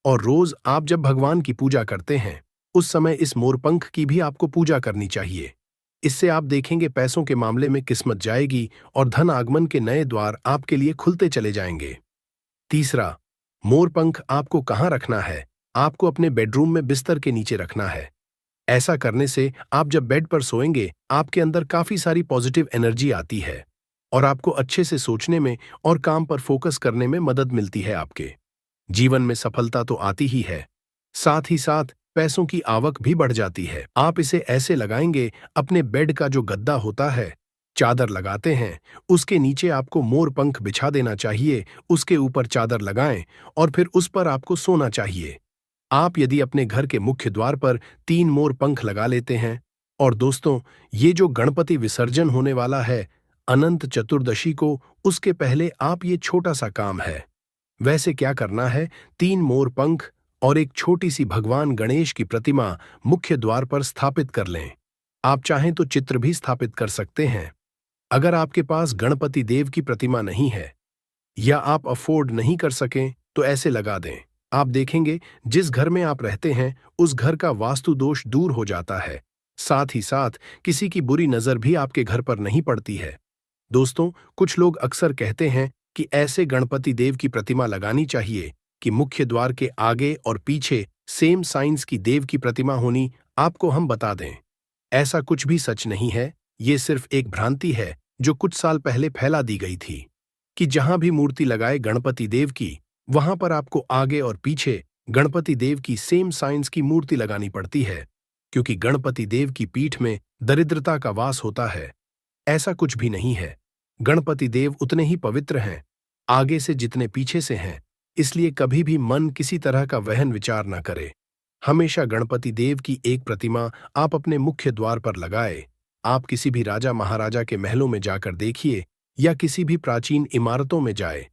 Speaker 1: और रोज आप जब भगवान की पूजा करते हैं, उस समय इस मोर पंख की भी आपको पूजा करनी चाहिए। इससे आप देखेंगे पैसों के मामले में किस्मत जाएगी और धन आगमन के नए द्वार आपके लिए खुलते चले जाएंगे। तीसरा, मोर पंख आपको कहाँ रखना है? आपको अपने बेडरूम में बिस्तर के नीचे रखना है। ऐसा करने से आप जब बेड पर सोएंगे, आपके अंदर काफी सारी पॉजिटिव एनर्जी आती है और आपको अच्छे से सोचने में और काम पर फोकस करने में मदद मिलती है। आपके जीवन में सफलता तो आती ही है, साथ ही साथ पैसों की आवक भी बढ़ जाती है। आप इसे ऐसे लगाएंगे, अपने बेड का जो गद्दा होता है, चादर लगाते हैं, उसके नीचे आपको मोर पंख बिछा देना चाहिए। उसके ऊपर चादर लगाएं और फिर उस पर आपको सोना चाहिए। आप यदि अपने घर के मुख्य द्वार पर 3 मोर पंख लगा लेते हैं, और दोस्तों, ये जो गणपति विसर्जन होने वाला है अनंत चतुर्दशी को, उसके पहले आप ये छोटा सा काम है। वैसे क्या करना है? 3 मोर पंख और एक छोटी सी भगवान गणेश की प्रतिमा मुख्य द्वार पर स्थापित कर लें। आप चाहें तो चित्र भी स्थापित कर सकते हैं। अगर आपके पास गणपति देव की प्रतिमा नहीं है या आप अफोर्ड नहीं कर सकें, तो ऐसे लगा दें। आप देखेंगे जिस घर में आप रहते हैं उस घर का वास्तु दोष दूर हो जाता है। साथ ही साथ किसी की बुरी नजर भी आपके घर पर नहीं पड़ती है। दोस्तों, कुछ लोग अक्सर कहते हैं कि ऐसे गणपति देव की प्रतिमा लगानी चाहिए कि मुख्य द्वार के आगे और पीछे सेम साइंस की देव की प्रतिमा होनी। आपको हम बता दें, ऐसा कुछ भी सच नहीं है। ये सिर्फ एक भ्रांति है जो कुछ साल पहले फैला दी गई थी कि जहां भी मूर्ति लगाए गणपति देव की, वहां पर आपको आगे और पीछे गणपति देव की सेम साइंस की मूर्ति लगानी पड़ती है, क्योंकि गणपति देव की पीठ में दरिद्रता का वास होता है। ऐसा कुछ भी नहीं है। गणपति देव उतने ही पवित्र हैं आगे से जितने पीछे से हैं, इसलिए कभी भी मन किसी तरह का वहन विचार न करे। हमेशा गणपति देव की एक प्रतिमा आप अपने मुख्य द्वार पर लगाए। आप किसी भी राजा महाराजा के महलों में जाकर देखिए या किसी भी प्राचीन इमारतों में जाए,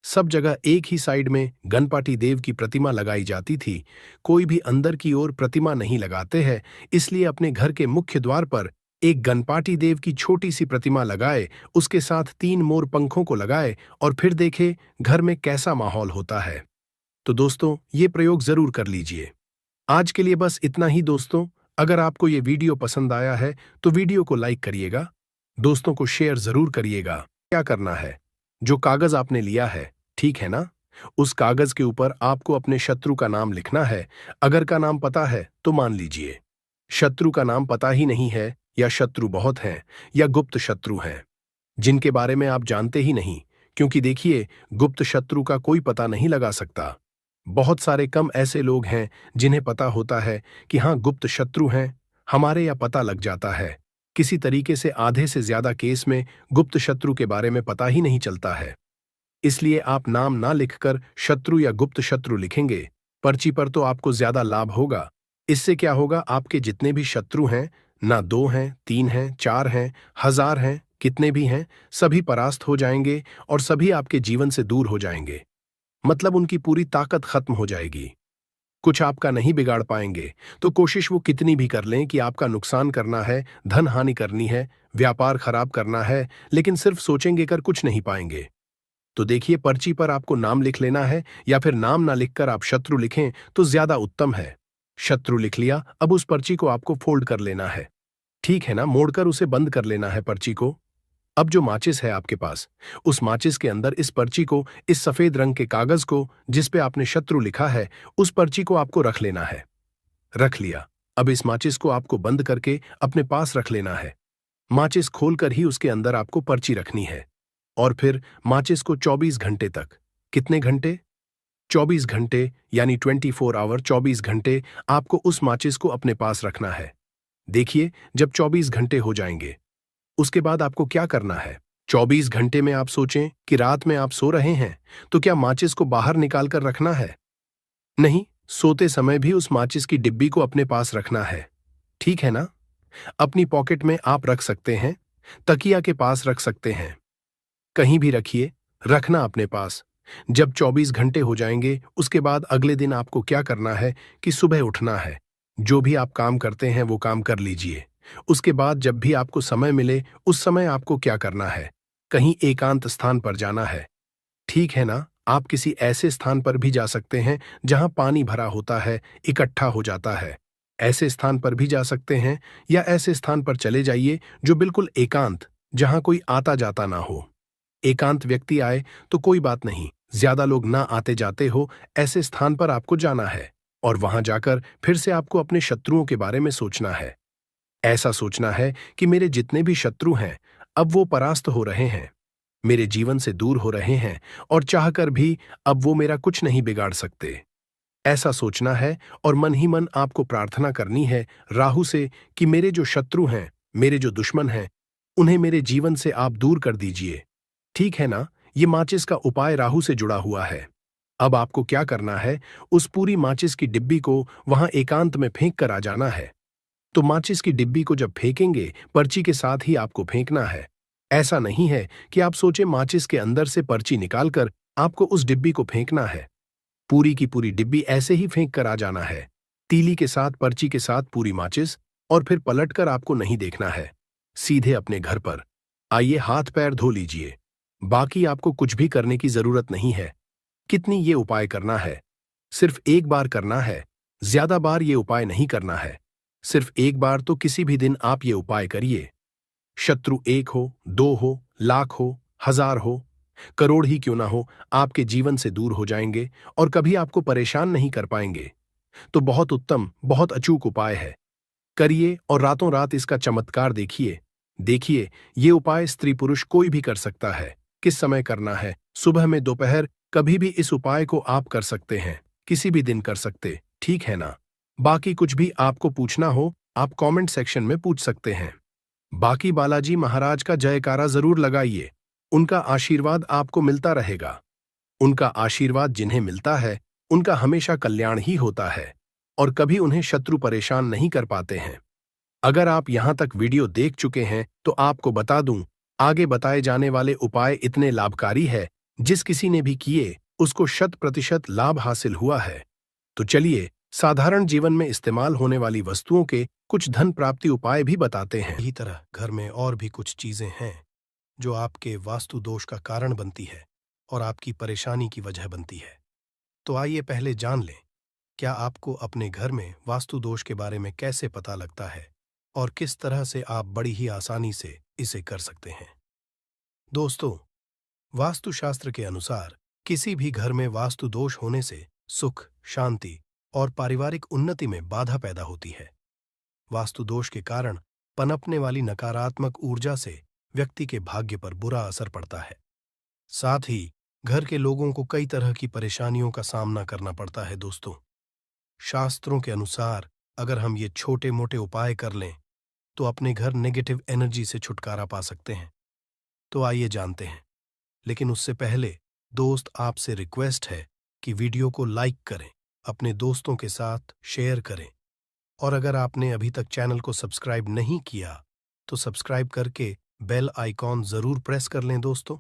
Speaker 1: सब जगह एक ही साइड में गणपति देव की प्रतिमा लगाई जाती थी। कोई भी अंदर की ओर प्रतिमा नहीं लगाते हैं, इसलिए अपने घर के मुख्य द्वार पर एक गणपति देव की छोटी सी प्रतिमा लगाए, उसके साथ 3 मोर पंखों को लगाए और फिर देखे घर में कैसा माहौल होता है। तो दोस्तों, ये प्रयोग जरूर कर लीजिए। आज के लिए बस इतना ही दोस्तों। अगर आपको ये वीडियो पसंद आया है तो वीडियो को लाइक करिएगा, दोस्तों को शेयर जरूर करिएगा। क्या करना है, जो कागज आपने लिया है, ठीक है ना, उस कागज के ऊपर आपको अपने शत्रु का नाम लिखना है। अगर का नाम पता है तो मान लीजिए, शत्रु का नाम पता ही नहीं है, या शत्रु बहुत हैं, या गुप्त शत्रु हैं जिनके बारे में आप जानते ही नहीं, क्योंकि देखिए, गुप्त शत्रु का कोई पता नहीं लगा सकता। बहुत सारे कम ऐसे लोग हैं जिन्हें पता होता है कि हाँ, गुप्त शत्रु हैं हमारे, या पता लग जाता है। किसी तरीके से आधे से ज्यादा केस में गुप्त शत्रु के बारे में पता ही नहीं चलता है। इसलिए आप नाम ना लिखकर शत्रु या गुप्त शत्रु लिखेंगे पर्ची पर तो आपको ज्यादा लाभ होगा। इससे क्या होगा, आपके जितने भी शत्रु हैं, ना 2 हैं, 3 हैं, 4 हैं, 1000 हैं, कितने भी हैं, सभी परास्त हो जाएंगे और सभी आपके जीवन से दूर हो जाएंगे। मतलब उनकी पूरी ताकत खत्म हो जाएगी। कुछ आपका नहीं बिगाड़ पाएंगे, तो कोशिश वो कितनी भी कर लें कि आपका नुकसान करना है, धन हानि करनी है, व्यापार खराब करना है, लेकिन सिर्फ सोचेंगे कर कुछ नहीं पाएंगे। तो देखिए, पर्ची पर आपको नाम लिख लेना है, या फिर नाम ना लिखकर आप शत्रु लिखें तो ज्यादा उत्तम है। शत्रु लिख लिया, अब उस पर्ची को आपको फोल्ड कर लेना है, ठीक है ना, मोड़कर उसे बंद कर लेना है पर्ची को। अब जो माचिस है आपके पास, उस माचिस के अंदर इस पर्ची को, इस सफेद रंग के कागज को जिस पे आपने शत्रु लिखा है, उस पर्ची को आपको रख लेना है। रख लिया, अब इस माचिस को आपको बंद करके अपने पास रख लेना है। माचिस खोलकर ही उसके अंदर आपको पर्ची रखनी है, और फिर माचिस को 24 घंटे तक, कितने घंटे, 24 घंटे यानी 24 आवर, 24 घंटे आपको उस माचिस को अपने पास रखना है। देखिए, जब 24 घंटे हो जाएंगे, उसके बाद आपको क्या करना है। 24 घंटे में आप सोचें कि रात में आप सो रहे हैं, तो क्या माचिस को बाहर निकाल कर रखना है? नहीं, सोते समय भी उस माचिस की डिब्बी को अपने पास रखना है, ठीक है ना। अपनी पॉकेट में आप रख सकते हैं, तकिया के पास रख सकते हैं, कहीं भी रखिए, रखना अपने पास। जब 24 घंटे हो जाएंगे, उसके बाद अगले दिन आपको क्या करना है कि सुबह उठना है, जो भी आप काम करते हैं वो काम कर लीजिए। उसके बाद जब भी आपको समय मिले, उस समय आपको क्या करना है, कहीं एकांत स्थान पर जाना है, ठीक है ना। आप किसी ऐसे स्थान पर भी जा सकते हैं जहां पानी भरा होता है, इकट्ठा हो जाता है, ऐसे स्थान पर भी जा सकते हैं, या ऐसे स्थान पर चले जाइए जो बिल्कुल एकांत, जहां कोई आता जाता ना हो। एकांत व्यक्ति आए तो कोई बात नहीं, ज्यादा लोग ना आते जाते हो, ऐसे स्थान पर आपको जाना है, और वहां जाकर फिर से आपको अपने शत्रुओं के बारे में सोचना है। ऐसा सोचना है कि मेरे जितने भी शत्रु हैं, अब वो परास्त हो रहे हैं, मेरे जीवन से दूर हो रहे हैं, और चाहकर भी अब वो मेरा कुछ नहीं बिगाड़ सकते। ऐसा सोचना है, और मन ही मन आपको प्रार्थना करनी है राहु से कि मेरे जो शत्रु हैं, मेरे जो दुश्मन हैं, उन्हें मेरे जीवन से आप दूर कर दीजिए, ठीक है ना। ये माचिस का उपाय राहु से जुड़ा हुआ है। अब आपको क्या करना है, उस पूरी माचिस की डिब्बी को वहां एकांत में फेंक कर आ जाना है। तो माचिस की डिब्बी को जब फेंकेंगे, पर्ची के साथ ही आपको फेंकना है। ऐसा नहीं है कि आप सोचे माचिस के अंदर से पर्ची निकालकर आपको उस डिब्बी को फेंकना है। पूरी की पूरी डिब्बी ऐसे ही फेंक कर आ जाना है, तीली के साथ, पर्ची के साथ पूरी माचिस, और फिर पलटकर आपको नहीं देखना है, सीधे अपने घर पर आइए, हाथ पैर धो लीजिए। बाकी आपको कुछ भी करने की जरूरत नहीं है। कितनी ये उपाय करना है, सिर्फ एक बार करना है, ज्यादा बार ये उपाय नहीं करना है। सिर्फ एक बार तो किसी भी दिन आप ये उपाय करिए। शत्रु 1 हो, 2 हो, लाख हो, 1000 हो, करोड़ ही क्यों ना हो, आपके जीवन से दूर हो जाएंगे और कभी आपको परेशान नहीं कर पाएंगे। तो बहुत उत्तम, बहुत अचूक उपाय है, करिए और रातों रात इसका चमत्कार देखिए। देखिए, ये उपाय स्त्री पुरुष कोई भी कर सकता है। किस समय करना है, सुबह में, दोपहर, कभी भी इस उपाय को आप कर सकते हैं, किसी भी दिन कर सकते, ठीक है ना। बाकी कुछ भी आपको पूछना हो, आप कमेंट सेक्शन में पूछ सकते हैं। बाकी बालाजी महाराज का जयकारा जरूर लगाइए, उनका आशीर्वाद आपको मिलता रहेगा। उनका आशीर्वाद जिन्हें मिलता है, उनका हमेशा कल्याण ही होता है, और कभी उन्हें शत्रु परेशान नहीं कर पाते हैं। अगर आप यहां तक वीडियो देख चुके हैं तो आपको बता दूं, आगे बताए जाने वाले उपाय इतने लाभकारी है जिस किसी ने भी किए उसको 100% लाभ हासिल हुआ है। तो चलिए साधारण जीवन में इस्तेमाल होने वाली वस्तुओं के कुछ धन प्राप्ति उपाय भी बताते हैं। इसी तरह घर में और भी कुछ चीजें हैं जो आपके वास्तु दोष का कारण बनती है और आपकी परेशानी की वजह बनती है। तो आइए पहले जान लें, क्या आपको अपने घर में वास्तु दोष के बारे में कैसे पता लगता है और किस तरह से आप बड़ी ही आसानी से इसे कर सकते हैं। दोस्तों, वास्तुशास्त्र के अनुसार किसी भी घर में वास्तु दोष होने से सुख, शांति और पारिवारिक उन्नति में बाधा पैदा होती है। वास्तु दोष के कारण पनपने वाली नकारात्मक ऊर्जा से व्यक्ति के भाग्य पर बुरा असर पड़ता है। साथ ही घर के लोगों को कई तरह की परेशानियों का सामना करना पड़ता है। दोस्तों, शास्त्रों के अनुसार अगर हम ये छोटे मोटे उपाय कर लें तो अपने घर नेगेटिव एनर्जी से छुटकारा पा सकते हैं। तो आइए जानते हैं, लेकिन उससे पहले दोस्त आपसे रिक्वेस्ट है कि वीडियो को लाइक करें, अपने दोस्तों के साथ शेयर करें और अगर आपने अभी तक चैनल को सब्सक्राइब नहीं किया तो सब्सक्राइब करके बेल आइकॉन जरूर प्रेस कर लें। दोस्तों,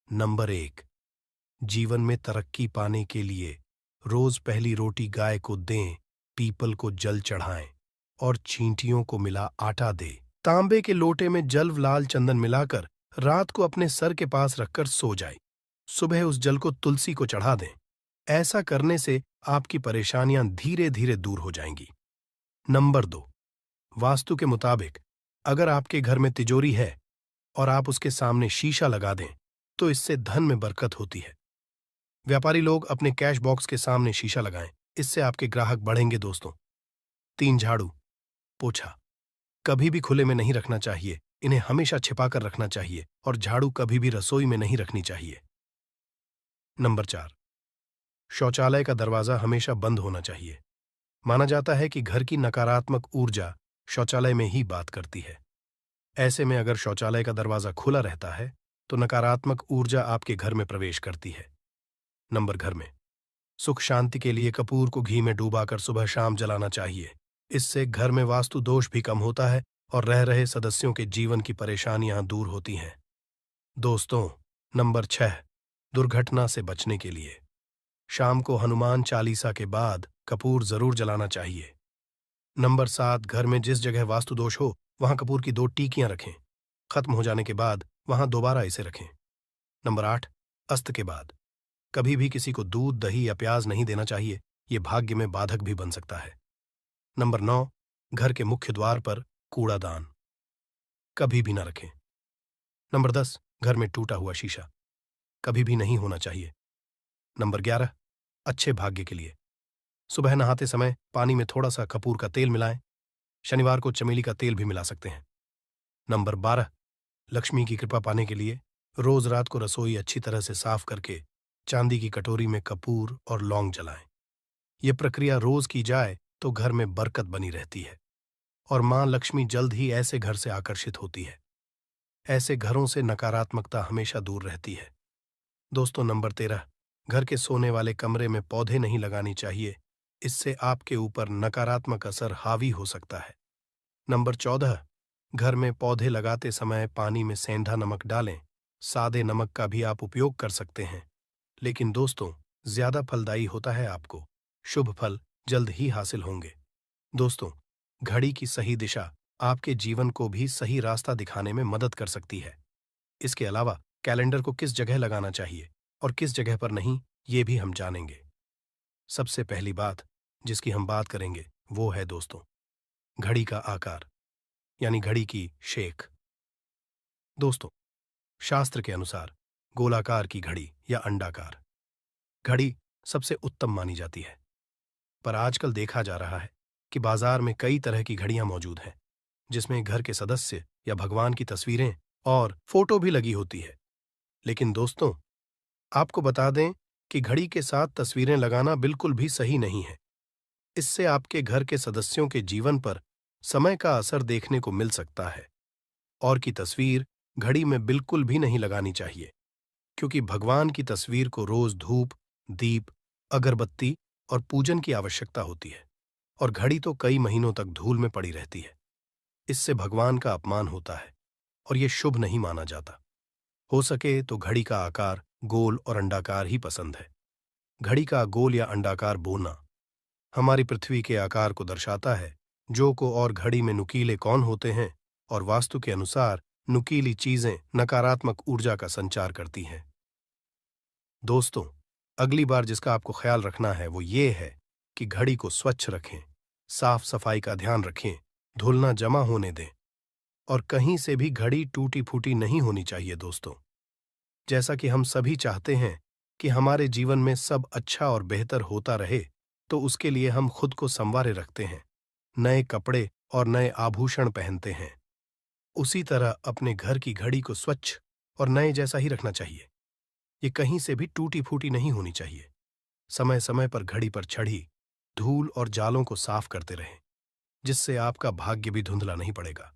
Speaker 1: नंबर 1, जीवन में तरक्की पाने के लिए रोज पहली रोटी गाय को दें, पीपल को जल चढ़ाएं और चींटियों को मिला आटा दें। तांबे के लोटे में जल लाल चंदन मिलाकर रात को अपने सर के पास रखकर सो जाएं। सुबह उस जल को तुलसी को चढ़ा दें। ऐसा करने से आपकी परेशानियां धीरे धीरे दूर हो जाएंगी। नंबर 2, वास्तु के मुताबिक अगर आपके घर में तिजोरी है और आप उसके सामने शीशा लगा दें तो इससे धन में बरकत होती है। व्यापारी लोग अपने कैश बॉक्स के सामने शीशा लगाएं, इससे आपके ग्राहक बढ़ेंगे। दोस्तों, 3, झाड़ू पोछा कभी भी खुले में नहीं रखना चाहिए, इन्हें हमेशा छिपाकर रखना चाहिए और झाड़ू कभी भी रसोई में नहीं रखनी चाहिए। नंबर 4, शौचालय का दरवाजा हमेशा बंद होना चाहिए। माना जाता है कि घर की नकारात्मक ऊर्जा शौचालय में ही बात करती है। ऐसे में अगर शौचालय का दरवाजा खुला रहता है तो नकारात्मक ऊर्जा आपके घर में प्रवेश करती है। नंबर, घर में सुख शांति के लिए कपूर को घी में डूबाकर सुबह शाम जलाना चाहिए। इससे घर में वास्तु दोष भी कम होता है और रह रहे सदस्यों के जीवन की परेशानियां दूर होती हैं। दोस्तों, नंबर 6, दुर्घटना से बचने के लिए शाम को हनुमान चालीसा के बाद कपूर जरूर जलाना चाहिए। नंबर 7, घर में जिस जगह वास्तु दोष हो वहां कपूर की 2 टीकियां रखें। खत्म हो जाने के बाद वहां दोबारा इसे रखें। नंबर 8, अस्त के बाद कभी भी किसी को दूध, दही या प्याज नहीं देना चाहिए, यह भाग्य में बाधक भी बन सकता है। नंबर 9, घर के मुख्य द्वार पर कूड़ादान कभी भी न रखें। नंबर 10, घर में टूटा हुआ शीशा कभी भी नहीं होना चाहिए। नंबर 11, अच्छे भाग्य के लिए सुबह नहाते समय पानी में थोड़ा सा कपूर का तेल मिलाएं। शनिवार को चमेली का तेल भी मिला सकते हैं। नंबर 12, लक्ष्मी की कृपा पाने के लिए रोज रात को रसोई अच्छी तरह से साफ करके चांदी की कटोरी में कपूर और लौंग जलाएं। यह प्रक्रिया रोज की जाए तो घर में बरकत बनी रहती है और मां लक्ष्मी जल्द ही ऐसे घर से आकर्षित होती है। ऐसे घरों से नकारात्मकता हमेशा दूर रहती है। दोस्तों, नंबर 13, घर के सोने वाले कमरे में पौधे नहीं लगाने चाहिए, इससे आपके ऊपर नकारात्मक असर हावी हो सकता है। नंबर 14, घर में पौधे लगाते समय पानी में सेंधा नमक डालें। सादे नमक का भी आप उपयोग कर सकते हैं, लेकिन दोस्तों ज्यादा फलदायी होता है। आपको शुभ फल जल्द ही हासिल होंगे। दोस्तों, घड़ी की सही दिशा आपके जीवन को भी सही रास्ता दिखाने में मदद कर सकती है। इसके अलावा कैलेंडर को किस जगह लगाना चाहिए और किस जगह पर नहीं, ये भी हम जानेंगे। सबसे पहली बात जिसकी हम बात करेंगे वो है दोस्तों, घड़ी का आकार यानी घड़ी की शेख। दोस्तों, शास्त्र के अनुसार गोलाकार की घड़ी या अंडाकार घड़ी सबसे उत्तम मानी जाती है, पर आजकल देखा जा रहा है कि बाजार में कई तरह की घड़ियां मौजूद हैं जिसमें घर के सदस्य या भगवान की तस्वीरें और फोटो भी लगी होती है। लेकिन दोस्तों, आपको बता दें कि घड़ी के साथ तस्वीरें लगाना बिल्कुल भी सही नहीं है। इससे आपके घर के सदस्यों के जीवन पर समय का असर देखने को मिल सकता है। और की तस्वीर घड़ी में बिल्कुल भी नहीं लगानी चाहिए, क्योंकि भगवान की तस्वीर को रोज धूप, दीप, अगरबत्ती और पूजन की आवश्यकता होती है और घड़ी तो कई महीनों तक धूल में पड़ी रहती है। इससे भगवान का अपमान होता है और यह शुभ नहीं माना जाता। हो सके तो घड़ी का आकार
Speaker 2: गोल और अंडाकार ही पसंद है। घड़ी का गोल या अंडाकार बोना हमारी पृथ्वी के आकार को दर्शाता है। जो को और घड़ी में नुकीले कौन होते हैं, और वास्तु के अनुसार नुकीली चीजें नकारात्मक ऊर्जा का संचार करती हैं। दोस्तों, अगली बार जिसका आपको ख्याल रखना है वो ये है कि घड़ी को स्वच्छ रखें, साफ सफाई का ध्यान रखें, धुलना जमा होने दें, और कहीं से भी घड़ी टूटी फूटी नहीं होनी चाहिए। दोस्तों, जैसा कि हम सभी चाहते हैं कि हमारे जीवन में सब अच्छा और बेहतर होता रहे, तो उसके लिए हम खुद को संवारे रखते हैं, नए कपड़े और नए आभूषण पहनते हैं। उसी तरह अपने घर की घड़ी को स्वच्छ और नए जैसा ही रखना चाहिए। ये कहीं से भी टूटी फूटी नहीं होनी चाहिए। समय समय पर घड़ी पर चढ़ी धूल और जालों को साफ करते रहें, जिससे आपका भाग्य भी धुंधला नहीं पड़ेगा।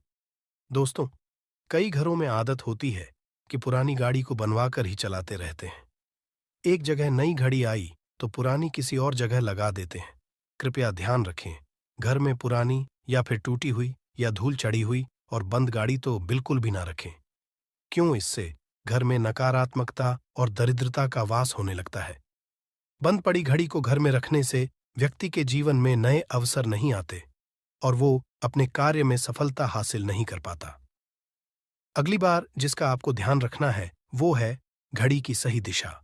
Speaker 2: दोस्तों, कई घरों में आदत होती है कि पुरानी गाड़ी को बनवाकर ही चलाते रहते हैं। एक जगह नई घड़ी आई तो पुरानी किसी और जगह लगा देते हैं। कृपया ध्यान रखें, घर में पुरानी या फिर टूटी हुई या धूल चढ़ी हुई और बंद गाड़ी तो बिल्कुल भी ना रखें। क्यों? इससे घर में नकारात्मकता और दरिद्रता का वास होने लगता है। बंद पड़ी घड़ी को घर में रखने से व्यक्ति के जीवन में नए अवसर नहीं आते और वो अपने कार्य में सफलता हासिल नहीं कर पाता। अगली बार जिसका आपको ध्यान रखना है वो है घड़ी की सही दिशा।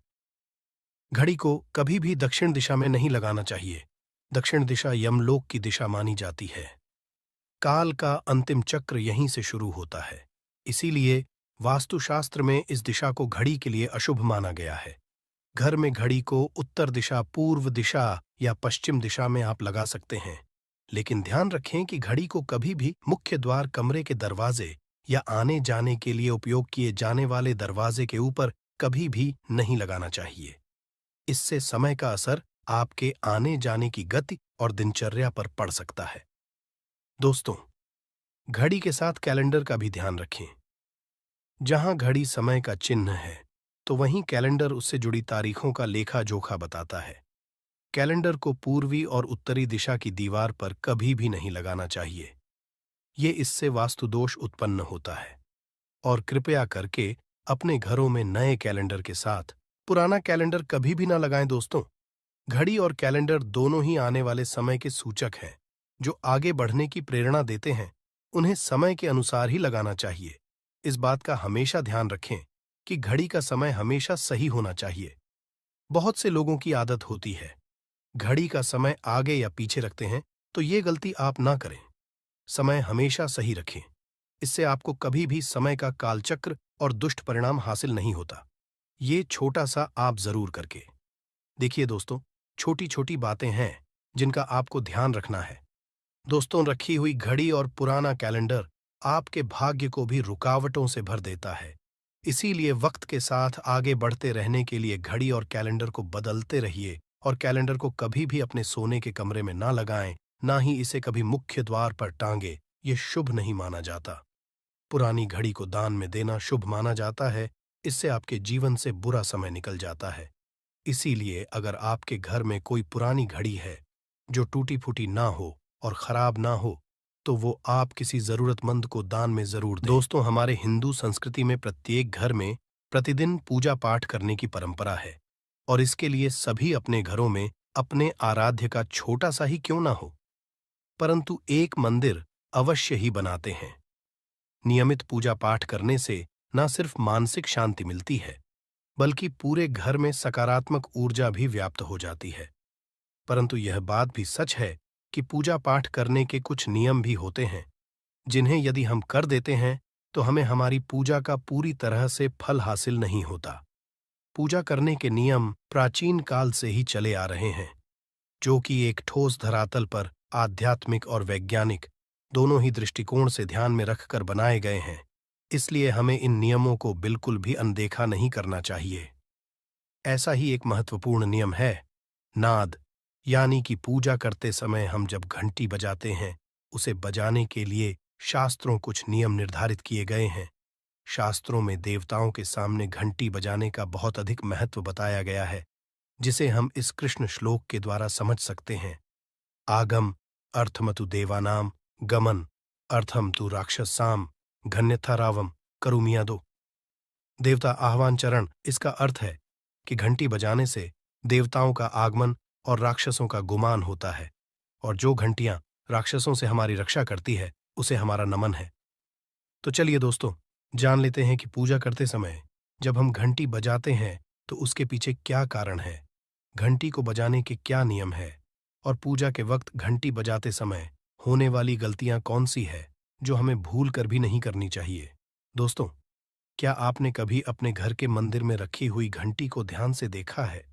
Speaker 2: घड़ी को कभी भी दक्षिण दिशा में नहीं लगाना चाहिए। दक्षिण दिशा यमलोक की दिशा मानी जाती है। काल का अंतिम चक्र यहीं से शुरू होता है। इसीलिए वास्तुशास्त्र में इस दिशा को घड़ी के लिए अशुभ माना गया है। घर में घड़ी को उत्तर दिशा, पूर्व दिशा या पश्चिम दिशा में आप लगा सकते हैं, लेकिन ध्यान रखें कि घड़ी को कभी भी मुख्य द्वार, कमरे के दरवाजे या आने जाने के लिए उपयोग किए जाने वाले दरवाजे के ऊपर कभी भी नहीं लगाना चाहिए। इससे समय का असर आपके आने जाने की गति और दिनचर्या पर पड़ सकता है। दोस्तों, घड़ी के साथ कैलेंडर का भी ध्यान रखें। जहां घड़ी समय का चिन्ह है, तो वहीं कैलेंडर उससे जुड़ी तारीखों का लेखा जोखा बताता है। कैलेंडर को पूर्वी और उत्तरी दिशा की दीवार पर कभी भी नहीं लगाना चाहिए। ये इससे वास्तु दोष उत्पन्न होता है। और कृपया करके अपने घरों में नए कैलेंडर के साथ पुराना कैलेंडर कभी भी ना लगाएं। दोस्तों, घड़ी और कैलेंडर दोनों ही आने वाले समय के सूचक हैं, जो आगे बढ़ने की प्रेरणा देते हैं। उन्हें समय के अनुसार ही लगाना चाहिए। इस बात का हमेशा ध्यान रखें कि घड़ी का समय हमेशा सही होना चाहिए। बहुत से लोगों की आदत होती है घड़ी का समय आगे या पीछे रखते हैं, तो ये गलती आप ना करें। समय हमेशा सही रखें। इससे आपको कभी भी समय का कालचक्र और दुष्ट परिणाम हासिल नहीं होता। ये छोटा सा आप जरूर करके देखिए। दोस्तों, छोटी छोटी बातें हैं जिनका आपको ध्यान रखना है। दोस्तों, रखी हुई घड़ी और पुराना कैलेंडर आपके भाग्य को भी रुकावटों से भर देता है। इसीलिए वक्त के साथ आगे बढ़ते रहने के लिए घड़ी और कैलेंडर को बदलते रहिए, और कैलेंडर को कभी भी अपने सोने के कमरे में ना लगाएं, ना ही इसे कभी मुख्य द्वार पर टांगे। ये शुभ नहीं माना जाता। पुरानी घड़ी को दान में देना शुभ माना जाता है। इससे आपके जीवन से बुरा समय निकल जाता है। इसीलिए अगर आपके घर में कोई पुरानी घड़ी है जो टूटी फूटी ना हो और खराब ना हो, तो वो आप किसी जरूरतमंद को दान में जरूर दें। दोस्तों, हमारे हिंदू संस्कृति में प्रत्येक घर में प्रतिदिन पूजा पाठ करने की परंपरा है, और इसके लिए सभी अपने घरों में अपने आराध्य का छोटा सा ही क्यों ना हो, परंतु एक मंदिर अवश्य ही बनाते हैं। नियमित पूजा पाठ करने से न सिर्फ मानसिक शांति मिलती है, बल्कि पूरे घर में सकारात्मक ऊर्जा भी व्याप्त हो जाती है। परंतु यह बात भी सच है कि पूजा पाठ करने के कुछ नियम भी होते हैं, जिन्हें यदि हम कर देते हैं तो हमें हमारी पूजा का पूरी तरह से फल हासिल नहीं होता। पूजा करने के नियम प्राचीन काल से ही चले आ रहे हैं, जो कि एक ठोस धरातल पर आध्यात्मिक और वैज्ञानिक दोनों ही दृष्टिकोण से ध्यान में रखकर बनाए गए हैं। इसलिए हमें इन नियमों को बिल्कुल भी अनदेखा नहीं करना चाहिए। ऐसा ही एक महत्वपूर्ण नियम है नाद, यानी कि पूजा करते समय हम जब घंटी बजाते हैं, उसे बजाने के लिए शास्त्रों कुछ नियम निर्धारित किए गए हैं। शास्त्रों में देवताओं के सामने घंटी बजाने का बहुत अधिक महत्व बताया गया है, जिसे हम इस कृष्ण श्लोक के द्वारा समझ सकते हैं। आगम अर्थमतु देवानाम, गमन अर्थम तु राक्षसाम, घन्यथा रावम करुमिया दो। देवता आह्वान चरण, इसका अर्थ है कि घंटी बजाने से देवताओं का आगमन और राक्षसों का गुमान होता है, और जो घंटियां राक्षसों से हमारी रक्षा करती है उसे हमारा नमन है। तो चलिए दोस्तों, जान लेते हैं कि पूजा करते समय जब हम घंटी बजाते हैं तो उसके पीछे क्या कारण है, घंटी को बजाने के क्या नियम है, और पूजा के वक्त घंटी बजाते समय होने वाली गलतियां कौन सी है जो हमें भूल कर भी नहीं करनी चाहिए। दोस्तों, क्या आपने कभी अपने घर के मंदिर में रखी हुई घंटी को ध्यान से देखा है?